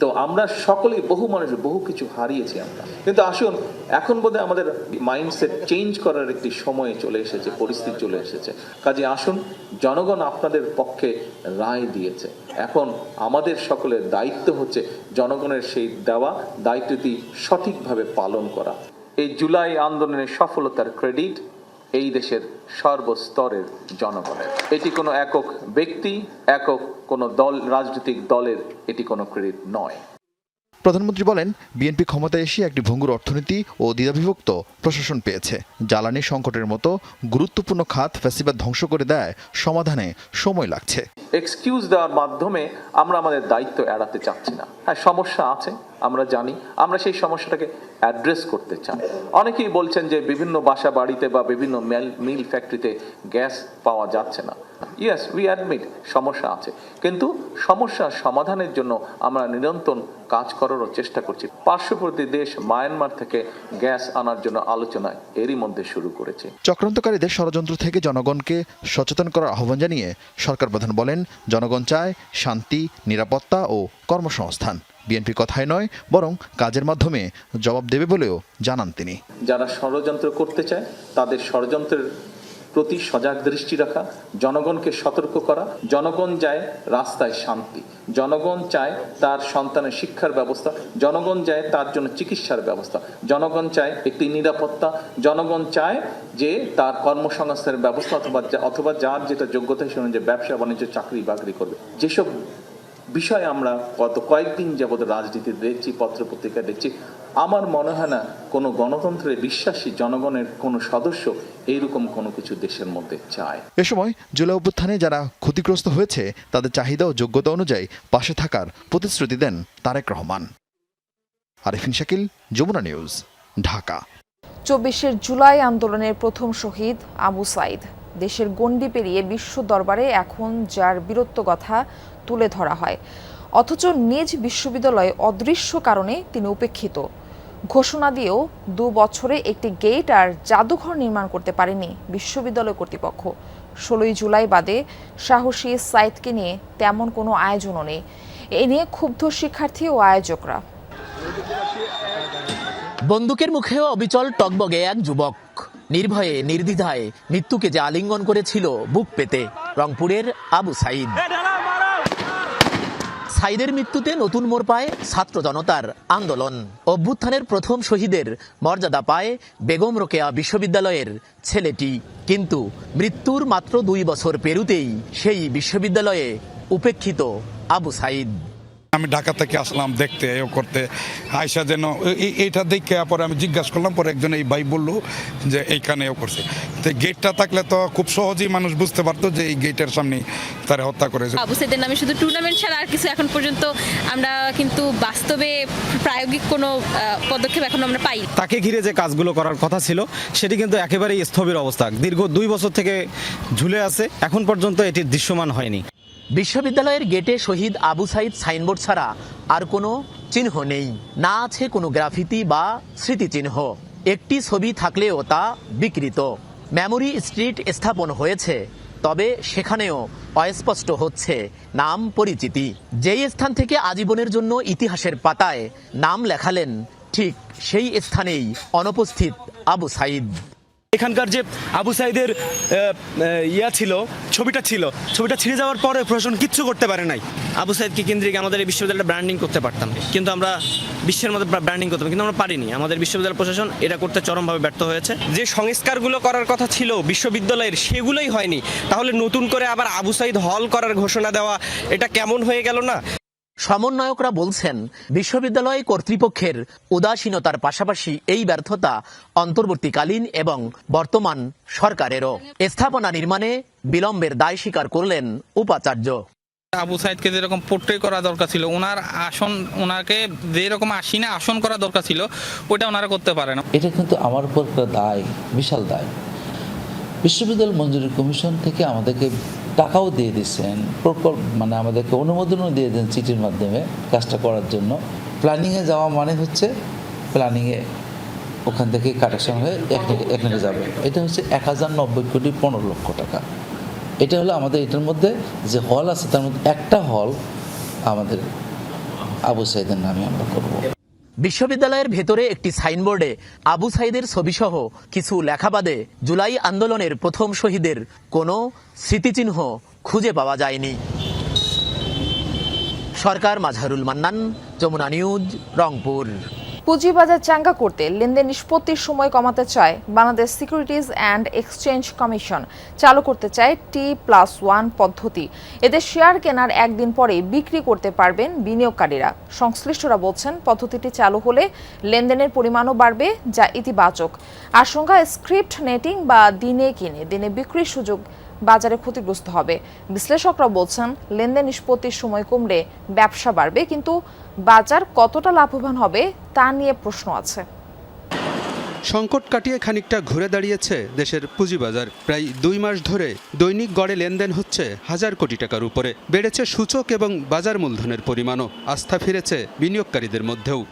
তো আমরা সকলেই, বহু মানুষ বহু কিছু হারিয়েছি আমরা, কিন্তু আসুন এখন বোধহয় আমাদের মাইন্ডসেট চেঞ্জ করার একটি সময় চলে এসেছে, পরিস্থিতি চলে এসেছে। কাজে আসুন, জনগণ আপনাদের পক্ষে রায় দিয়েছে, এখন আমাদের সকলের দায়িত্ব হচ্ছে জনগণের সেই দেওয়া দায়িত্বটি সঠিকভাবে পালন করা। এই জুলাই আন্দোলনের সফলতার ক্রেডিট এই দেশের সর্বস্তরের জনগণের। এটি কোনো একক ব্যক্তি, একক কোনো দল, রাজনৈতিক দলের এটি কোনো ক্রেডিট নয়। প্রধানমন্ত্রী বলেন, বিএনপি ক্ষমতায় এসে একটি ভঙ্গুর অর্থনীতি ও দ্বিধাবিভক্ত প্রশাসন পেয়েছে। জ্বালানি সংকটের মতো গুরুত্বপূর্ণ খাত ফ্যাসিবাদ ধ্বংস করে দেয়, সমাধানে সময় লাগছে। এক্সকিউজ দেওয়ার মাধ্যমে আমরা আমাদের দায়িত্ব এড়াতে চাচ্ছি না। হ্যাঁ, সমস্যা আছে, আমরা জানি, আমরা সেই সমস্যাটাকে অ্যাড্রেস করতে চাই। অনেকেই বলছেন যে বিভিন্ন বাসা বাড়িতে বা বিভিন্ন মিল ফ্যাক্টরিতে গ্যাস পাওয়া যাচ্ছে না। ইয়েস, উই অ্যাডমিট সমস্যা আছে, কিন্তু সমস্যার সমাধানের জন্য আমরা নিরন্তর কাজ করারও চেষ্টা করছি। পার্শ্ববর্তী দেশ মায়ানমার থেকে গ্যাস আনার জন্য আলোচনা এরই মধ্যে শুরু করেছে। চক্রান্তকারীদের ষড়যন্ত্র থেকে জনগণকে সচেতন করার আহ্বান জানিয়ে সরকার প্রধান বলেন, জনগণ চায় শান্তি, নিরাপত্তা ও কর্মসংস্থান। বিএনপি কথায় নয়, বরং কাজের মাধ্যমে জবাব দেবে বলেও জানান তিনি। যারা ষড়যন্ত্র করতে চায় তাদের ষড়যন্ত্রের প্রতি সজাগ দৃষ্টি রাখা, জনগণকে সতর্ক করা। জনগণ চায় রাস্তায় শান্তি, জনগণ চায় তার সন্তানের শিক্ষার ব্যবস্থা, জনগণ চায় তার জন্য চিকিৎসার ব্যবস্থা, জনগণ চায় একটি নিরাপত্তা, জনগণ চায় যে তার কর্মসংস্থানের ব্যবস্থা অথবা যার যেটা যোগ্যতা শুনে যে ব্যবসা বাণিজ্য চাকরি বাকরি করবে। যেসব বিষয়ে আমরা গত কয়েকদিন যাবৎ রাজনীতি দেখছি, পত্রপত্রিকা দেখছি, আমার মনে হয় না কোনো গণতন্ত্রে বিশ্বাসী জনগণের কোনো সদস্য এইরকম কোনো কিছু দেশের মধ্যে চায়। এ সময় জুলাই অভ্যুত্থানে যারা ক্ষতিগ্রস্ত হয়েছে তাদের চাহিদা ও যোগ্যতা অনুযায়ী পাশে থাকার প্রতিশ্রুতি দেন তারেক রহমান। আরিফিন শাকিল, যমুনা নিউজ, ঢাকা। 24 জুলাই আন্দোলনের প্রথম শহীদ আবু সাইদ দেশের গণ্ডি পেরিয়ে বিশ্ব দরবারে এখন যার বীরত্ব কথা তুলে ধরা হয়, অথচ নিজ বিশ্ববিদ্যালয়ে অদৃশ্য কারণে তিনি উপেক্ষিত। ঘোষণা দিয়েও 2 বছরে একটি গেট আর জাদুঘর নির্মাণ করতে পারেনি বিশ্ববিদ্যালয় কর্তৃপক্ষ। 16 জুলাই বাদে সাহসী সাইদকে নিয়ে তেমন কোনো আয়োজনও নেই। এ নিয়ে ক্ষুব্ধ শিক্ষার্থী ও আয়োজকরা। বন্দুকের মুখেও অবিচল টকবগে এক যুবক, নির্ভয়ে নির্দ্বিধায় মৃত্যুকে যে আলিঙ্গন করেছিল বুক পেতে, রংপুরের আবু সাইদ। সাইদের মৃত্যুতে নতুন মোড় পায় ছাত্র জনতার আন্দোলন। অভ্যুত্থানের প্রথম শহীদের মর্যাদা পায় বেগম রোকেয়া বিশ্ববিদ্যালয়ের ছেলেটি, কিন্তু মৃত্যুর মাত্র 2 বছর পেরুতেই সেই বিশ্ববিদ্যালয়ে উপেক্ষিত আবু সাইদ। আমি ঢাকা থেকে আসলাম দেখতে, এও করতে আয়সা যেন এইটা দেখে পরে আমি জিজ্ঞাসা করলাম, পরে একজন এই ভাই বললো যে এইখানে এও করছে। তো গেটটা থাকলে তো খুব সহজেই মানুষ বুঝতে পারতো যে এই গেটের সামনে তারা হত্যা করেছে। আবু সাইদের নামে শুধু টুর্নামেন্ট ছাড়া আর কিছু এখন পর্যন্ত আমরা কিন্তু বাস্তবে প্রায়োগিক কোনো পদক্ষেপ এখন আমরা পাই। তাকে ঘিরে যে কাজগুলো করার কথা ছিল সেটি কিন্তু একেবারেই স্থবির অবস্থা, দীর্ঘ 2 বছর থেকে ঝুলে আছে, এখন পর্যন্ত এটি দৃশ্যমান হয়নি। বিশ্ববিদ্যালয়ের গেটে শহীদ আবু সাইদ সাইনবোর্ড ছাড়া আর কোনো চিহ্ন নেই, না আছে কোনো গ্রাফিতি বা স্মৃতিচিহ্ন। একটি ছবি থাকলেও তা বিকৃত। মেমোরি স্ট্রিট স্থাপন হয়েছে, তবে সেখানেও অস্পষ্ট হচ্ছে নাম পরিচিতি। যেই স্থান থেকে আজীবনের জন্য ইতিহাসের পাতায় নাম লেখালেন, ঠিক সেই স্থানেই অনুপস্থিত আবু সাইদ। এখানকার যে আবু সাইদের ছবিটা ছিঁড়ে যাওয়ার পরে প্রশাসন কিচ্ছু করতে পারে নাই। আবু সাইদকে কেন্দ্রিক আমাদের এই বিশ্ববিদ্যালয়টা ব্র্যান্ডিং করতে পারতাম, কিন্তু আমরা বিশ্বের মধ্যে ব্র্যান্ডিং করতাম, কিন্তু আমরা পারিনি। আমাদের বিশ্ববিদ্যালয় প্রশাসন এটা করতে চরমভাবে ব্যর্থ হয়েছে। যে সংস্কারগুলো করার কথা ছিল বিশ্ববিদ্যালয়ের, সেগুলোই হয়নি। তাহলে নতুন করে আবার আবু সাইদ হল করার ঘোষণা দেওয়া, এটা কেমন হয়ে গেল না? সমন্বয়করা বলছেন, বিশ্ববিদ্যালয় কর্তৃপক্ষের উদাসীনতার পাশাপাশি এই ব্যর্থতা অন্তর্বর্তীকালীন এবং বর্তমান সরকারেরও। স্থাপনা নির্মাণে বিলম্বের দায় স্বীকার করলেন উপাচার্য। আবু সাইদকে যেরকম পোর্ট্রে করা দরকার ছিল, ওনাকে যেরকম আসিনে আসন করা দরকার ছিল, ওটা ওনারা করতে পারে না। এটা কিন্তু আমার উপর দায়, বিশাল দায়। বিশ্ববিদ্যালয় মঞ্জুরি কমিশন থেকে আমাদেরকে টাকাও দিয়ে দিচ্ছেন, মানে আমাদেরকে অনুমোদনও দিয়ে দেন চিঠির মাধ্যমে কাজটা করার জন্য। প্ল্যানিংয়ে যাওয়া মানে হচ্ছে প্ল্যানিংয়ে ওখান থেকে কারেকশন হয়ে এখানে যাবে। এটা হচ্ছে 1090,15,00,000 টাকা। এটা হলো আমাদের এটার মধ্যে যে হল আছে তার মধ্যে একটা হল আমাদের আবু সাইদের নামে আমরা করব। বিশ্ববিদ্যালয়ের ভেতরে একটি সাইনবোর্ডে আবু সাইদের ছবিসহ কিছু লেখা বাদে জুলাই আন্দোলনের প্রথম শহীদের কোনো স্মৃতিচিহ্ন খুঁজে পাওয়া যায়নি। সরকার, মাজহারুল মান্নান, যমুনা নিউজ, রংপুর। পুঁজিবাজার চাঙ্গা করতে লেনদেন নিষ্পত্তির সময় কমাতে চায় Bangladesh securities and exchange commission. চালু করতে চায় T+1 পদ্ধতি। এতে শেয়ার কেনার একদিন পরে বিক্রি করতে পারবেন বিনিয়োগকারীরা। সংশ্লিষ্টরা বলছেন, পদ্ধতিটি চালু হলে লেনদেনের পরিমাণও বাড়বে, যা ইতিবাচক। আশঙ্কা, স্ক্রিপ্ট নেটিং বা দিনে কিনে দিনে বিক্রির সুযোগ বাজারে ক্ষতিগ্রস্ত হবে। বিশ্লেষকরা বলছেন, লেনদেন নিষ্পত্তির সময় কমলে ব্যবসা বাড়বে, কিন্তু বাজার কতটা লাভবান হবে তা নিয়ে প্রশ্ন আছে। সংকট কাটিয়ে খানিকটা ঘুরে দাঁড়িয়েছে দেশের পুঁজিবাজার। প্রায় 2 মাস ধরে দৈনিক গড়ে লেনদেন হচ্ছে 1000 কোটি টাকার উপরে। বেড়েছে সূচক এবং বাজার মূলধনের পরিমাণও। আস্থা ফিরেছে বিনিয়োগকারীদের মধ্যেও।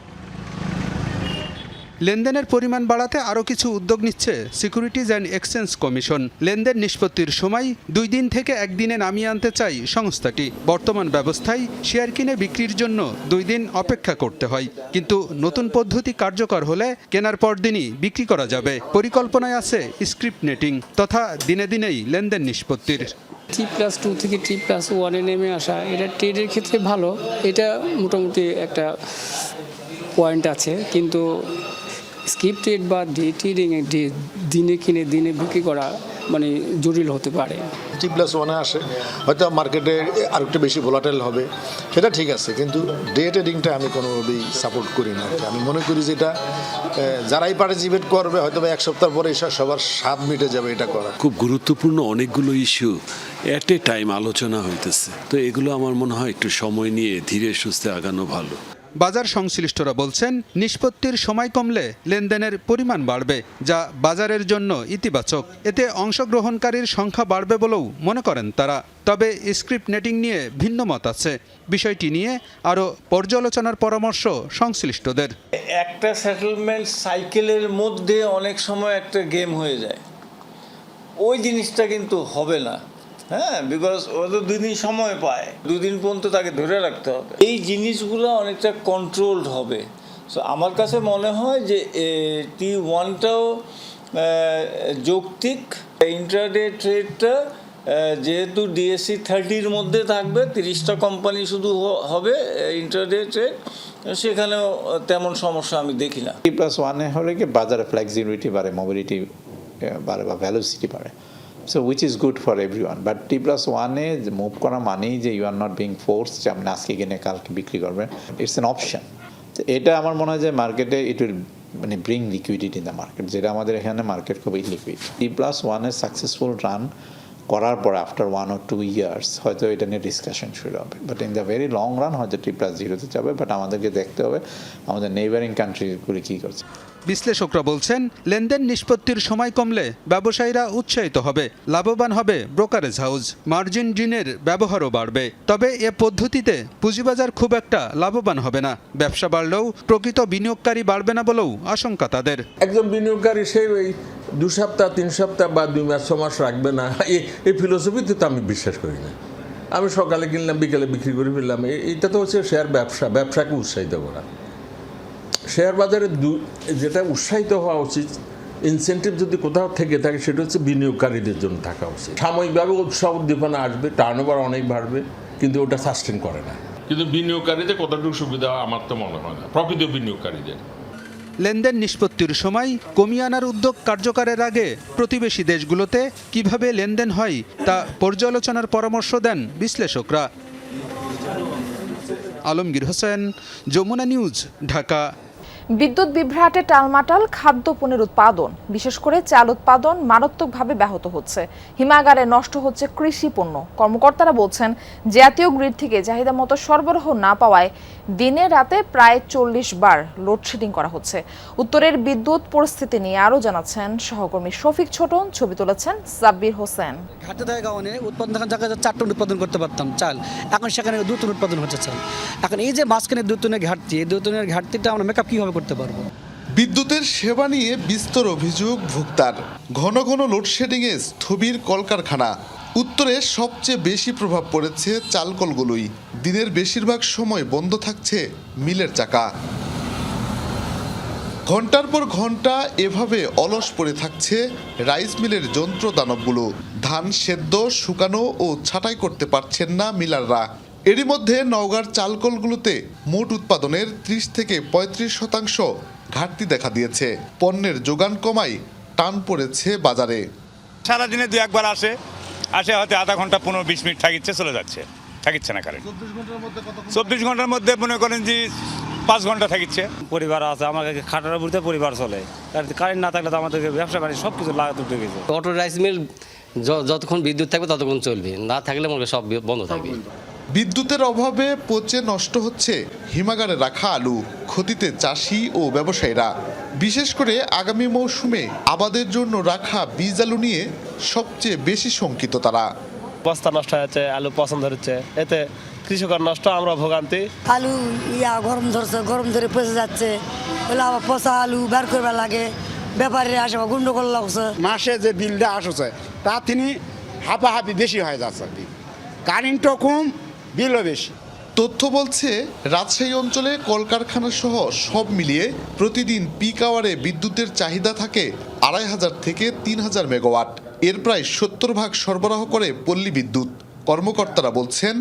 লেনদেনের পরিমাণ বাড়াতে আরও কিছু উদ্যোগ নিচ্ছে সিকিউরিটিজ অ্যান্ড এক্সচেঞ্জ কমিশন। লেনদেন নিষ্পত্তির সময় 2 দিন থেকে 1 দিনে নামিয়ে আনতে চাই সংস্থাটি। বর্তমান ব্যবস্থায় শেয়ার কিনে বিক্রির জন্য 2 দিন অপেক্ষা করতে হয়, কিন্তু নতুন পদ্ধতি কার্যকর হলে কেনার পর দিনই বিক্রি করা যাবে। পরিকল্পনায় আছে স্ক্রিপ্ট নেটিং তথা দিনে দিনেই লেনদেন নিষ্পত্তির। T+2 থেকে T+1 নেমে আসা, এটা ট্রেডের ক্ষেত্রে ভালো। এটা মোটামুটি একটা পয়েন্ট আছে, কিন্তু স্কিপ ট্রেড বা ডে ট্রেডিং দিনে কিনে দিনে বিক্রি করা মানে জটিল হতে পারে। T+1 আসে হয়তো মার্কেটে আরেকটু বেশি ভোলাটাইল হবে, সেটা ঠিক আছে, কিন্তু ডে ট্রেডিংটা আমি কোনোভাবেই সাপোর্ট করি না। আমি মনে করি যে এটা যারাই পার্টিসিপেট করবে হয়তো 1 সপ্তাহ পরে সবার স্বাদ মিটে যাবে এটা করা। খুব গুরুত্বপূর্ণ অনেকগুলো ইস্যু এট এ টাইম আলোচনা হইতেছে, তো এগুলো আমার মনে হয় একটু সময় নিয়ে ধীরে সুস্থে আগানো ভালো। বাজার সংশ্লিষ্টরা বলছেন, নিষ্পত্তির সময় কমলে লেনদেনের পরিমাণ বাড়বে, যা বাজারের জন্য ইতিবাচক। এতে অংশগ্রহণকারীর সংখ্যা বাড়বে বলেও মনে করেন তারা। তবে স্ক্রিপ্ট নেটিং নিয়ে ভিন্ন মত আছে। বিষয়টি নিয়ে আরও পর্যালোচনার পরামর্শ সংশ্লিষ্টদের। একটা সেটেলমেন্ট সাইকেলের মধ্যে অনেক সময় একটা গেম হয়ে যায়, ওই জিনিসটা কিন্তু হবে না। হ্যাঁ, বিকজ ও তো 2 দিন সময় পায়, 2 দিন পর্যন্ত তাকে ধরে রাখতে হবে। এই জিনিসগুলো অনেকটা কন্ট্রোলড হবে। সো আমার কাছে মনে হয় যে T1টাও যৌক্তিক। ইন্ট্রাডে ট্রেডটা যেহেতু DSE 30-র মধ্যে থাকবে, 30টা কোম্পানি শুধু হবে ইন্ট্রাডে ট্রেড, সেখানেও তেমন সমস্যা আমি দেখি না। T+1 হলে কি বাজারে ফ্লেক্সিবিলিটি বাড়ে, মোবিলিটি বাড়ে বা ভ্যালোসিটি বাড়ে। So which is good for everyone, but T+1 এ মুভ করা মানেই যে you are not being forced যে আপনি আজকে কিনে কালকে বিক্রি করবেন। It's an option. এটা আমার মনে হয় যে মার্কেটে ইট উইল মানে bring liquidity in the market, যেটা আমাদের এখানে মার্কেট খুব ইলিকুইড। T+1 এর সাকসেসফুল রান করার পর আফটার 1 or 2 ইয়ার্স হয়তো এটা নিয়ে ডিসকাশন শুরু হবে, but in the very long run হয়তো T+0-তে যাবে। বাট আমাদেরকে দেখতে হবে আমাদের নেইবারিং কান্ট্রিগুলি কী করছে। বিশ্লেষকরা বলছেন, লেনদেন নিষ্পত্তির সময় কমলে ব্যবসায়ীরা উৎসাহিত হবে, লাভবান হবে ব্রোকারেজ হাউস, মার্জিন ঋণের ব্যবহারও বাড়বে। তবে এ পদ্ধতিতে পুঁজিবাজার খুব একটা লাভবান হবে না। ব্যবসা বাড়লেও প্রকৃত বিনিয়োগকারী বাড়বে না বলেও আশঙ্কা তাদের। একজন বিনিয়োগকারী সে ওই 2 সপ্তাহ 3 সপ্তাহ বা 2 মাস 6 মাস রাখবে না, এই ফিলোসফিতে তো আমি বিশ্বাস করি না। আমি সকালে কিনলাম বিকেলে বিক্রি করে ফেললাম, এটা তো হচ্ছে শেয়ার ব্যবসা, ব্যবসাকে উৎসাহিত করা। শেয়ার বাজারে যেটা উৎসাহিত হওয়া উচিত, ইনসেন্টিভ যদি কোথাও থেকে থাকে, সেটা হচ্ছে বিনিয়োগকারীদের জন্য থাকা উচিত। সাময়িকভাবে উৎসাহ উদ্দীপনা আসবে, টার্নওভার অনেক বাড়বে, কিন্তু ওটা সাস্টেন করে না। কিন্তু বিনিয়োগকারীদের কতটুকু সুবিধা আমার তো মনে হয় না, প্রকৃত বিনিয়োগকারীদের। লেনদেন নিষ্পত্তির সময় কমিয়ে আনার উদ্যোগ কার্যকরের আগে প্রতিবেশী দেশগুলোতে কিভাবে লেনদেন হয় তা পর্যালোচনার পরামর্শ দেন বিশ্লেষকরা। আলমগীর হোসেন, যমুনা নিউজ, ঢাকা। বিদ্যুৎ বিভ্রাটে টালমাটাল খাদ্যপণ্যের উৎপাদন, বিশেষ করে চাল উৎপাদন মারাত্মকভাবে ব্যাহত হচ্ছে। হিমাগারে নষ্ট হচ্ছে কৃষি পণ্য। কর্মকর্তারা বলছেন, জাতীয় গ্রিড থেকে চাহিদা মতো সরবরাহ না পাওয়ায় দিনে রাতে প্রায় 40 বার লোডশেডিং করা হচ্ছে। উত্তরের বিদ্যুৎ পরিস্থিতি নিয়ে আরও জানাচ্ছেন সহকর্মী শফিক ছোটন, ছবি তুলেছেন সাব্বির হোসেন। ঘাটতি থাকার কারণে উৎপাদন এখন জায়গায় 4 টন উৎপাদন করতে পারতাম চাল, এখন সেখানে 2 টন উৎপাদন হচ্ছে চাল। এখন এই যে মাঝখানে 2 টনের ঘাটতি, এই 2 টনের ঘাটতিটা আমরা মেকআপ কীভাবে করতে পারবো? বিদ্যুতের সেবা নিয়ে বিস্তর অভিযোগ ভোক্তার। ঘন ঘন লোডশেডিংয়ে স্থবির কলকারখানা। উত্তরে সবচেয়ে বেশি প্রভাব পড়েছে চালকলগুলোই। দিনের বেশিরভাগ সময় বন্ধ থাকছে মিলের চাকা। ঘন্টার পর ঘন্টা এভাবে অলস পড়ে থাকছে রাইস মিলের যন্ত্র দানবগুলো। ধান সেদ্ধ, শুকানো ও ছাঁটাই করতে পারছেন না মিলাররা। এরই মধ্যে নওগাঁর চালকলগুলোতে মোট উৎপাদনের 30 থেকে 35% ঘাটতি দেখা দিয়েছে। পণ্যের যোগান কমায় টান পড়েছে বাজারে। সারাদিনে 2-1 আসে হয়তো আধা ঘন্টা 15-20 মিনিট থাকিচ্ছে, চলে যাচ্ছে, থাকিচ্ছে না কারেন্ট। 24 ঘন্টার মধ্যে মনে করেন যে 5 ঘন্টা থাকিচ্ছে। পরিবার আছে, আমাকে খাটার উপরে পরিবার চলে, কারেন্ট না থাকলে তো আমাদেরকে ব্যবসা বাণিজ্য সব কিছু লাগাতে উঠে গেছে। অটো রাইস মিল যতক্ষণ বিদ্যুৎ থাকবে ততক্ষণ চলবে, না থাকলে মনে সব বন্ধ থাকবে। বিদ্যুতের অভাবে পচে নষ্ট হচ্ছে হিমাগারে রাখা আলু। ক্ষতিতে চাষি ও ব্যবসায়ীরা। বিশেষ করে আগামী মৌসুমে আবাদের জন্য রাখা বীজ আলু নিয়ে সবচেয়ে বেশি শঙ্কিত তারা। বস্তা নষ্ট হচ্ছে, আলু পছন্দ হচ্ছে, এতে কৃষকের নষ্ট, আমরা ভোগান্তি। আলু গরম ধরছে, গরম ধরে পচে যাচ্ছে, আবার পচা আলু বের করবার লাগে, ব্যাপারীরা আসে গন্ডগোল লাগছে। মাসে যে বিলটা আসছে তা তিনি হাঁপাহাপি বেশি হয়ে যাচ্ছে, কারেন্টও কম, বিলও বেশি। তথ্য বলছে রাজশাহী অঞ্চলে কলকারখানা সহ সব মিলিয়ে প্রতিদিন পিক আওয়ারে বিদ্যুতের চাহিদা থাকে 2500 থেকে 3000 মেগাওয়াট। এর প্রায় 70% সরবরাহ করে পল্লী বিদ্যুৎ। কর্মকর্তারা বলছেন,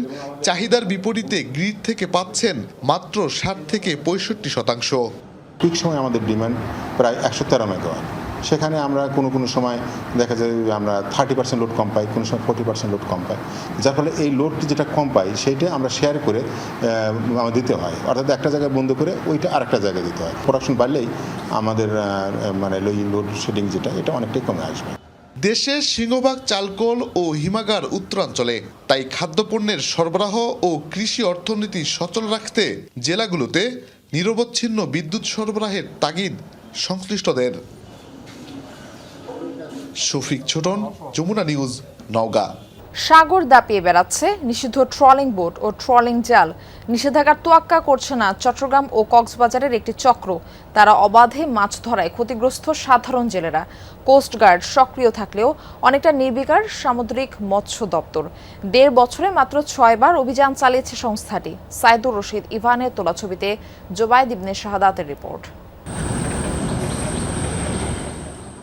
চাহিদার বিপরীতে গ্রিড থেকে পাচ্ছেন মাত্র 60 থেকে 65%। ঠিক সময় আমাদের ডিমান্ড প্রায় 113 মেগাওয়াট। সেখানে আমরা কোনো সময় দেখা যায় আমরা 30% লোড কম পাই, কোনো সময় 40% লোড কম পাই। যার ফলে এই লোডটি যেটা কম পাই সেইটা আমরা শেয়ার করে আমাদের দিতে হয়, অর্থাৎ একটা জায়গায় বন্ধ করে ওইটা আরেকটা জায়গায় দিতে হয়। প্রোডাকশন বাড়লেই আমাদের মানে লোড শেডিং যেটা এটা অনেকটাই কমে আসবে। দেশের সিংহভাগ চালকল ও হিমাগার উত্তরাঞ্চলে। তাই খাদ্যপণ্যের সরবরাহ ও কৃষি অর্থনীতি সচল রাখতে জেলাগুলোতে নিরবচ্ছিন্ন বিদ্যুৎ সরবরাহের তাগিদ সংশ্লিষ্টদের। শফিক ছোটন, যমুনা নিউজ, নওগাঁ। সাগর দাপিয়ে বেড়াচ্ছে নিষিদ্ধ ট্রলিং বোট ও ট্রলিং জাল। নিষেধাজ্ঞার তোয়াক্কা করছে না চট্টগ্রাম ও কক্সবাজারের একটি চক্র। তারা অবাধে মাছ ধরায় ক্ষতিগ্রস্ত সাধারণ জেলেরা। কোস্টগার্ড সক্রিয় থাকলেও অনেকটা নির্বিকার সামুদ্রিক মৎস্য দপ্তর। 1.5 বছরে মাত্র 6 বার অভিযান চালিয়েছে সংস্থাটি। সাইদুর রশিদ ইভানের তোলা ছবিতে জোবায়েদ ইবনে শাহাদাতের রিপোর্ট।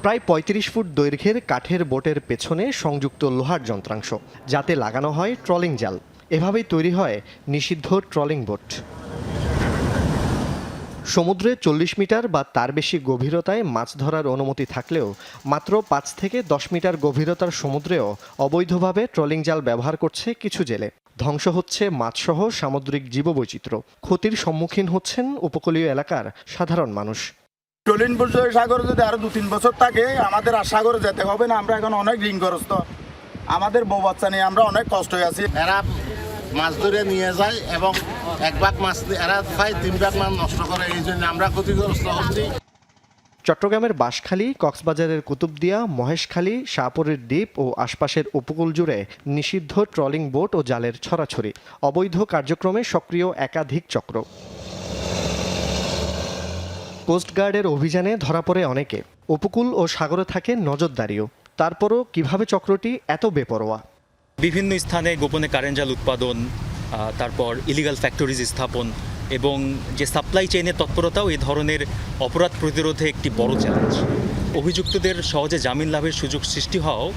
প্রায় 35 ফুট দৈর্ঘ্যের কাঠের বোটের পেছনে সংযুক্ত লোহার যন্ত্রাংশ, যাতে লাগানো হয় ট্রলিং জাল। এভাবেই তৈরি হয় নিষিদ্ধ ট্রলিং বোট। সমুদ্রে 40 মিটার বা তার বেশি গভীরতায় মাছ ধরার অনুমতি থাকলেও মাত্র 5 থেকে 10 মিটার গভীরতার সমুদ্রেও অবৈধভাবে ট্রলিং জাল ব্যবহার করছে কিছু জেলে। ধ্বংস হচ্ছে মাছসহ সামুদ্রিক জীববৈচিত্র্য। ক্ষতির সম্মুখীন হচ্ছেন উপকূলীয় এলাকার সাধারণ মানুষ। ট্রলিং বোট সাগরে যদি আরো 2-3 বছর থাকে, আমাদের আর সাগরে যেতে হবে না। আমরা এখন অনেক ঋণগ্রস্ত, আমাদের বউ বাচ্চা নিয়ে আমরা অনেক কষ্ট আছি। এরা মাছ ধরে নিয়ে যায় এবং 1 ভাগ মাছ এরা প্রায় 3 ভাগ মাছ নষ্ট করে, এই জন্য আমরা ক্ষতিগ্রস্ত হচ্ছি। চট্টগ্রামের বাঁশখালী, কক্সবাজারের কুতুবদিয়া, মহেশখালী, শাহপুরের দ্বীপ ও আশপাশের উপকূল জুড়ে নিষিদ্ধ ট্রলিং বোট ও জালের ছড়াছড়ি। অবৈধ কার্যক্রমে সক্রিয় একাধিক চক্র। কোস্টগার্ডের অভিযানে ধরা পড়ে অনেকে। উপকূল ও সাগরে থাকে নজরদারিও। তারপরও কিভাবে চক্রটি এত বেপরোয়া? বিভিন্ন স্থানে গোপনে কারেন্ট জাল উৎপাদন, তারপর ইলিগাল ফ্যাক্টরিজ স্থাপন এবং যে সাপ্লাই চেইনের তৎপরতাও এই ধরনের অপরাধ প্রতিরোধে একটি বড় চ্যালেঞ্জ। অভিযুক্তদের সহজে জামিন লাভের সুযোগ সৃষ্টি হওয়াও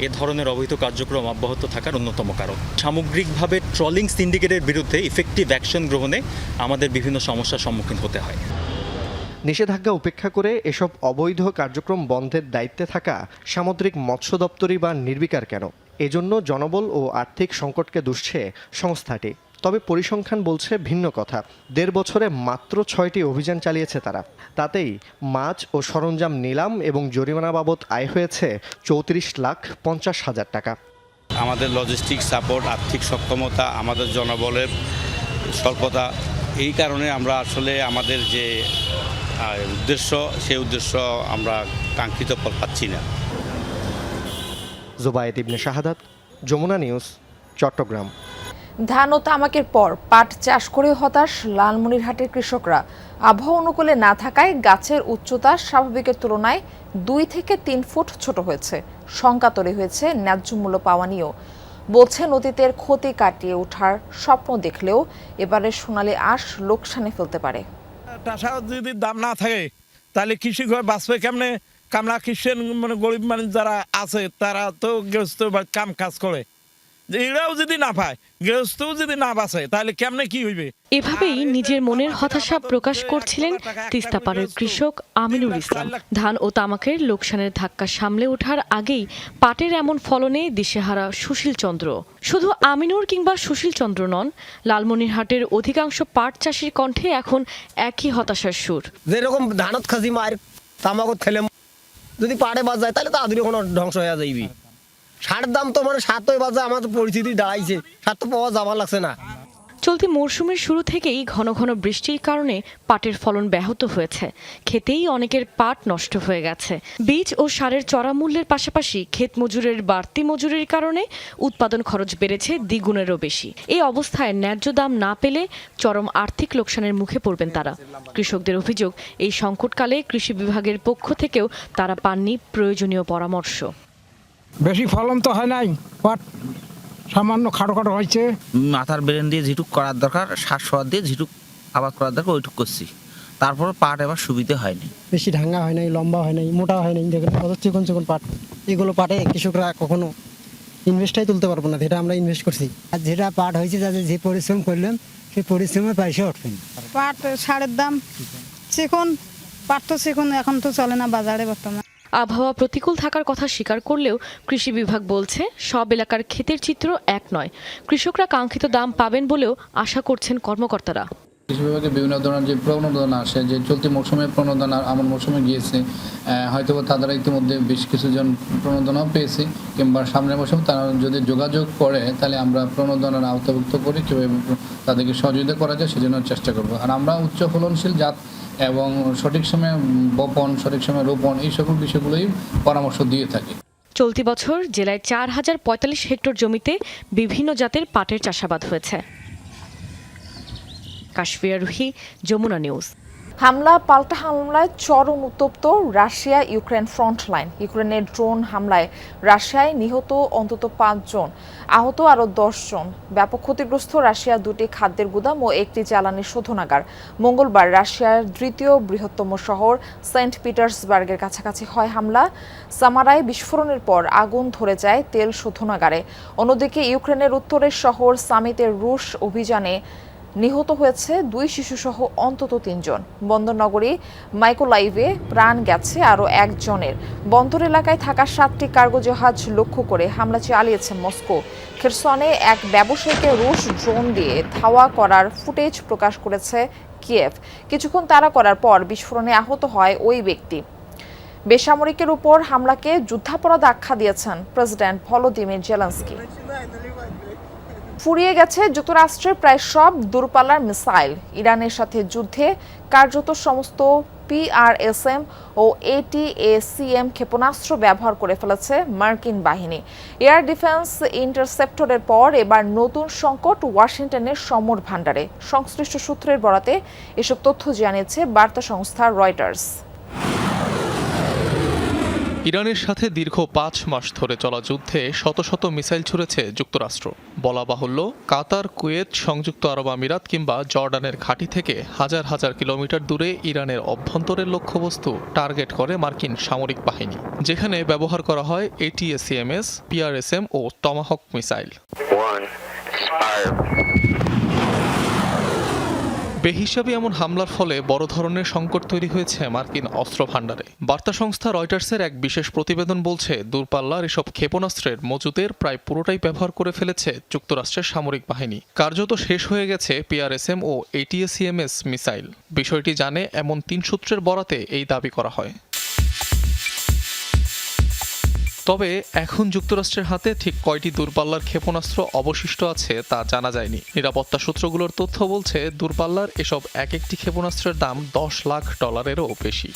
এ ধরনের অবৈধ কার্যক্রম অব্যাহত থাকার অন্যতম কারণ। সামগ্রিকভাবে ট্রলিং সিন্ডিকেটের বিরুদ্ধে ইফেক্টিভ অ্যাকশন গ্রহণে আমাদের বিভিন্ন সমস্যার সম্মুখীন হতে হয়। নিষেধাজ্ঞা উপেক্ষা করে এসব অবৈধ কার্যক্রম বন্ধের দায়িত্বে থাকা সামুদ্রিক মৎস্য দপ্তরই বা নির্বিকার কেন? এজন্য জনবল ও আর্থিক সংকটকে দুষছে সংস্থাটি। তবে পরিসংখ্যান বলছে ভিন্ন কথা। 1.5 বছরে মাত্র 6টি অভিযান চালিয়েছে তারা। তাতেই মাছ ও সরঞ্জাম নিলাম এবং জরিমানা বাবদ আয় হয়েছে 34,50,000 টাকা। আমাদের লজিস্টিক সাপোর্ট, আর্থিক সক্ষমতা, আমাদের জনবলের স্বল্পতা, এই কারণে আমরা আসলে আমাদের যে উদ্দেশ্য সেই উদ্দেশ্য আমরা কাঙ্ক্ষিত ফল পাচ্ছি না। জুবায়েদ ইবনে শাহাদাত, যমুনা নিউজ, চট্টগ্রাম। ধান ও তামাকের পর পাট চাষ করে হতাশ লালমনিরহাটের কৃষকরা। আবহাওয়া অনুকূলে না থাকায় গাছের উচ্চতা স্বাভাবিকের তুলনায় 2 থেকে 3 ফুট ছোট হয়েছে। শঙ্কা তৈরি হয়েছে ন্যায্য মূল্য পাওয়া নিয়েও। বলছেন অতীতের ক্ষতি কাটিয়ে ওঠার স্বপ্ন দেখলেও এবারে সোনালী আঁশ লোকসানে ফেলতে পারে। যদি দাম না থাকে তাহলে কৃষি ঘর বাঁচবে কেমনে? কামলা কৃষক মানে গরিব মানুষ যারা আছে তারা তো গৃহস্থ কাম কাজ করে, এরাও যদি না পায়, গৃহস্থও যদি না বাঁচে তাহলে কেমনে কি হইবে? এভাবেই নিজের মনের হতাশা প্রকাশ করছিলেন তিস্তাপাড়ের কৃষক আমিনুর ইসলাম। ধান ও তামাকের লোকসানের ধাক্কা সামলে ওঠার আগেই পাটের এমন ফলনে দিশেহারা সুশীল চন্দ্র। শুধু আমিনুর কিংবা সুশীল চন্দ্র নন, লালমনিরহাটের অধিকাংশ পাট চাষির কণ্ঠে এখন একই হতাশার সুর। যেরকম ধানত খাসি মার তামাকত খেলে যদি পাটে বাজ যায় তাহলে তো আদুরি কোনো ধ্বংস হয়ে যাইবি। সার দাম তো মানে সার তো বাজে আমাদের পরিস্থিতি দাঁড়াইছে, সার তো পাওয়া যাওয়া লাগছে না। চলতি মরশুমের শুরু থেকেই ঘন ঘন বৃষ্টির কারণে পাটের ফলন ব্যাহত হয়েছে। খেতেই অনেকের পাট নষ্ট হয়ে গেছে। বীজ ও সারের চড়া মূল্যের পাশাপাশি ক্ষেত মজুরের বাড়তি মজুরির কারণে উৎপাদন খরচ বেড়েছে দ্বিগুণেরও বেশি। এই অবস্থায় ন্যায্য দাম না পেলে চরম আর্থিক লোকসানের মুখে পড়বেন তারা। কৃষকদের অভিযোগ, এই সংকটকালে কৃষি বিভাগের পক্ষ থেকেও তারা পাননি প্রয়োজনীয় পরামর্শ। বেশি ফলন তো হয় নাই, পাট সামান্য খাটো খাটো হয়েছে। মাথার ব্রেন দিয়ে যেটুক করার দরকার, সার সোয়াদ দিয়ে যেটুক আবাদ করার দরকার ওইটুক করছি। তারপর পাট এবার সুবিধা হয়নি, বেশি ঢাঙ্গা হয় নাই, লম্বা হয় নাই, মোটা হয় নাই। দেখেন কত চিকন চিকন পাট। এগুলো পাটে কৃষকরা কখনো ইনভেস্টই তুলতে পারবো না, যেটা আমরা ইনভেস্ট করছি। আর যেটা পাট হয়েছে যাদের যে পরিশ্রম করলাম সেই পরিশ্রমের পয়সা উঠবে। পাট সারের দাম চিকন, পাট তো চিকন এখন তো চলে না বাজারে বর্তমানে। আবহাওয়া প্রতিকূল থাকার কথা স্বীকার করলেও কৃষি বিভাগ বলছে সব এলাকার ক্ষেতের চিত্র এক নয়। কৃষকরা কাঙ্ক্ষিত দাম পাবেন বলেও আশা করছেন কর্মকর্তারা। কৃষি বিভাগে বিভিন্ন ধরনের যে প্রণোদনা আসে, যে চলতি মৌসুমে প্রণোদনা আমার মৌসুমে গিয়েছে, হয়তো তারা ইতিমধ্যে বেশ কিছুজন প্রণোদনাও পেয়েছে, কিংবা সামনের মৌসুমে তারা যদি যোগাযোগ করে তাহলে আমরা প্রণোদনার আওতাভুক্ত করি, কীভাবে তাদেরকে সহযোগিতা করা যায় সেজন্য চেষ্টা করব। আর আমরা উচ্চ ফলনশীল জাত এবং সঠিক সময়ে বপন, সঠিক সময়ে রোপণ, এই সকল বিষয়গুলোই পরামর্শ দিয়ে থাকি। চলতি বছর জেলায় 4045 হেক্টর জমিতে বিভিন্ন জাতের পাটের চাষাবাদ হয়েছে। কাশফিয়া রুহি, যমুনা নিউজ। হামলা পাল্টা হামলায় চরম উত্তপ্ত রাশিয়া ইউক্রেন ফ্রন্ট লাইন। ইউক্রেনের ড্রোন হামলায় রাশিয়ায় নিহত অন্তত 5 জন, আহত আরও 10 জন। ব্যাপক ক্ষতিগ্রস্ত রাশিয়ার 2টি খাদ্যের গুদাম ও একটি জ্বালানি শোধনাগার। মঙ্গলবার রাশিয়ার দ্বিতীয় বৃহত্তম শহর সেন্ট পিটার্সবার্গের কাছাকাছি হয় হামলা। সামারায় বিস্ফোরণের পর আগুন ধরে যায় তেল শোধনাগারে। অন্যদিকে ইউক্রেনের উত্তরের শহর সামিতের রুশ অভিযানে নিহত হয়েছে 2 শিশুসহ অন্তত 3 জন। বন্দরনগরী মাইকোলাইভে প্রাণ গেছে আরও 1 জনের। বন্দর এলাকায় থাকা 7টি কার্গো জাহাজ লক্ষ্য করে হামলা চালিয়েছে মস্কো। খেরসনে এক ব্যবসায়ীকে রুশ ড্রোন দিয়ে ধাওয়া করার ফুটেজ প্রকাশ করেছে কিয়েভ। কিছুক্ষণ তাড়া করার পর বিস্ফোরণে আহত হয় ওই ব্যক্তি। বেসামরিকের উপর হামলাকে যুদ্ধাপরাধ আখ্যা দিয়েছেন প্রেসিডেন্ট ভলোদিমির জেলেনস্কি। ফুরিয়ে গেছে যুক্তরাষ্ট্রের প্রায় সব দূরপাল্লার মিসাইল। ইরানের সাথে যুদ্ধে কার্যত সমস্ত PRSM ও ATACM ক্ষেপণাস্ত্র ব্যবহার করে ফেলেছে মার্কিন বাহিনী। এয়ার ডিফেন্স ইন্টারসেপ্টরের পর এবার নতুন সংকট ওয়াশিংটনের সমর ভাণ্ডারে। সংশ্লিষ্ট সূত্রের বরাতে এসব তথ্য জানিয়েছে বার্তা সংস্থা রয়টার্স। ইরানের সাথে দীর্ঘ 5 মাস ধরে চলা যুদ্ধে শত শত মিসাইল ছুড়েছে যুক্তরাষ্ট্র। বলা বাহুল্য, কাতার, কুয়েত, সংযুক্ত আরব আমিরাত কিংবা জর্ডানের ঘাঁটি থেকে হাজার হাজার কিলোমিটার দূরে ইরানের অভ্যন্তরের লক্ষ্যবস্তু টার্গেট করে মার্কিন সামরিক বাহিনী, যেখানে ব্যবহার করা হয় ATACMS, PRSM ও টমাহক মিসাইল। বেহিসাবি এমন হামলার ফলে বড় ধরনের সংকট তৈরি হয়েছে মার্কিন অস্ত্র ভাণ্ডারে। বার্তা সংস্থা রয়টার্সের এক বিশেষ প্রতিবেদন বলছে, দূরপাল্লার এসব ক্ষেপণাস্ত্রের মজুদের প্রায় পুরোটাই ব্যবহার করে ফেলেছে যুক্তরাষ্ট্রের সামরিক বাহিনী। কার্যত শেষ হয়ে গেছে PRSM ও ATACMS মিসাইল। বিষয়টি জানে এমন 3 সূত্রের বরাতে এই দাবি করা হয়। তবে এখন যুক্তরাষ্ট্রের হাতে ঠিক কয়টি দূরপাল্লার ক্ষেপণাস্ত্র অবশিষ্ট আছে তা জানা যায়নি। নিরাপত্তা সূত্রগুলোর তথ্য বলছে, দূরপাল্লার এসব এক একটি ক্ষেপণাস্ত্রের দাম $10 লাখ বেশি।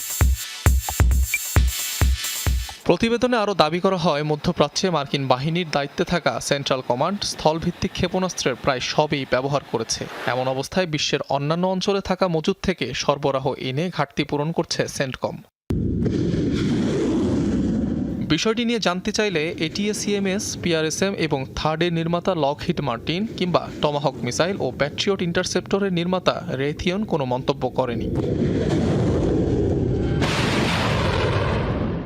প্রতিবেদনে আরও দাবি করা হয়, মধ্যপ্রাচ্যে মার্কিন বাহিনীর দায়িত্বে থাকা সেন্ট্রাল কমান্ড স্থলভিত্তিক ক্ষেপণাস্ত্রের প্রায় সবই ব্যবহার করেছে। এমন অবস্থায় বিশ্বের অন্যান্য অঞ্চলে থাকা মজুদ থেকে সরবরাহ এনে ঘাটতি পূরণ করছে সেন্টকম। বিষয়টি নিয়ে জানতে চাইলে ATACMS, PRSM এবং থার্ডের নির্মাতা লকহিড মার্টিন কিংবা টমাহক মিসাইল ও প্যাট্রিয়ট ইন্টারসেপ্টরের নির্মাতা রেথিয়ন কোনো মন্তব্য করেনি।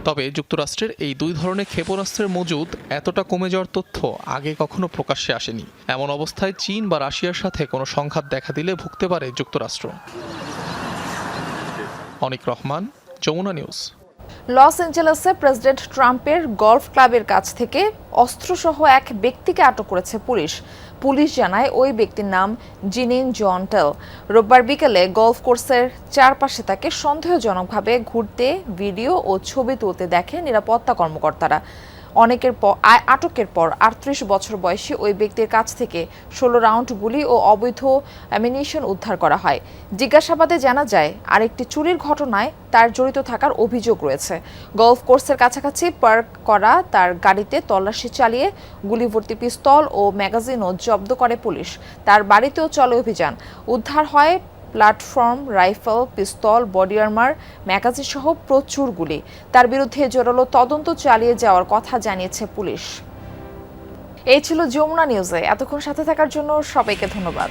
তবে যুক্তরাষ্ট্রের এই 2 ধরনের ক্ষেপণাস্ত্রের মজুদ এতটা কমে যাওয়ার তথ্য আগে কখনো প্রকাশ্যে আসেনি। এমন অবস্থায় চীন বা রাশিয়ার সাথে কোনো সংঘাত দেখা দিলে ভুগতে পারে যুক্তরাষ্ট্র। অনিক রহমান, যমুনা নিউজ। লস অ্যাঞ্জেলেসে প্রেসিডেন্ট ট্রাম্পের গলফ ক্লাবের কাছ থেকে অস্ত্রসহ এক ব্যক্তিকে আটক করেছে পুলিশ। পুলিশ জানায় ওই ব্যক্তির নাম জিনিন জন টেল। রোববার বিকেলে গলফ কোর্সের চারপাশে তাকে সন্দেহজনকভাবে ঘুরতে, ভিডিও ও ছবি তুলতে দেখে নিরাপত্তা কর্মকর্তারা। আটকের পর 38 বছর বয়সী ওই ব্যক্তির কাছ থেকে 16 রাউন্ড গুলি ও অবৈধ অ্যামিনিশন উদ্ধার করা হয়। জিজ্ঞাসাবাদে জানা যায়, আরেকটি চুরির ঘটনায় তার জড়িত থাকার অভিযোগ রয়েছে। গলফ কোর্সের কাছাকাছি পার্ক করা তার গাড়িতে তল্লাশি চালিয়ে গুলিভর্তি পিস্তল ও ম্যাগাজিনও জব্দ করে পুলিশ। তার বাড়িতেও চলে অভিযান। উদ্ধার হয় প্ল্যাটফর্ম, রাইফেল, পিস্তল, বডি আর্মার, ম্যাগাজিন সহ প্রচুর গুলি। তার বিরুদ্ধে জোরালো তদন্ত চালিয়ে যাওয়ার কথা জানিয়েছে পুলিশ। এই ছিল যমুনা নিউজে। এতক্ষণ সাথে থাকার জন্য সবাইকে ধন্যবাদ।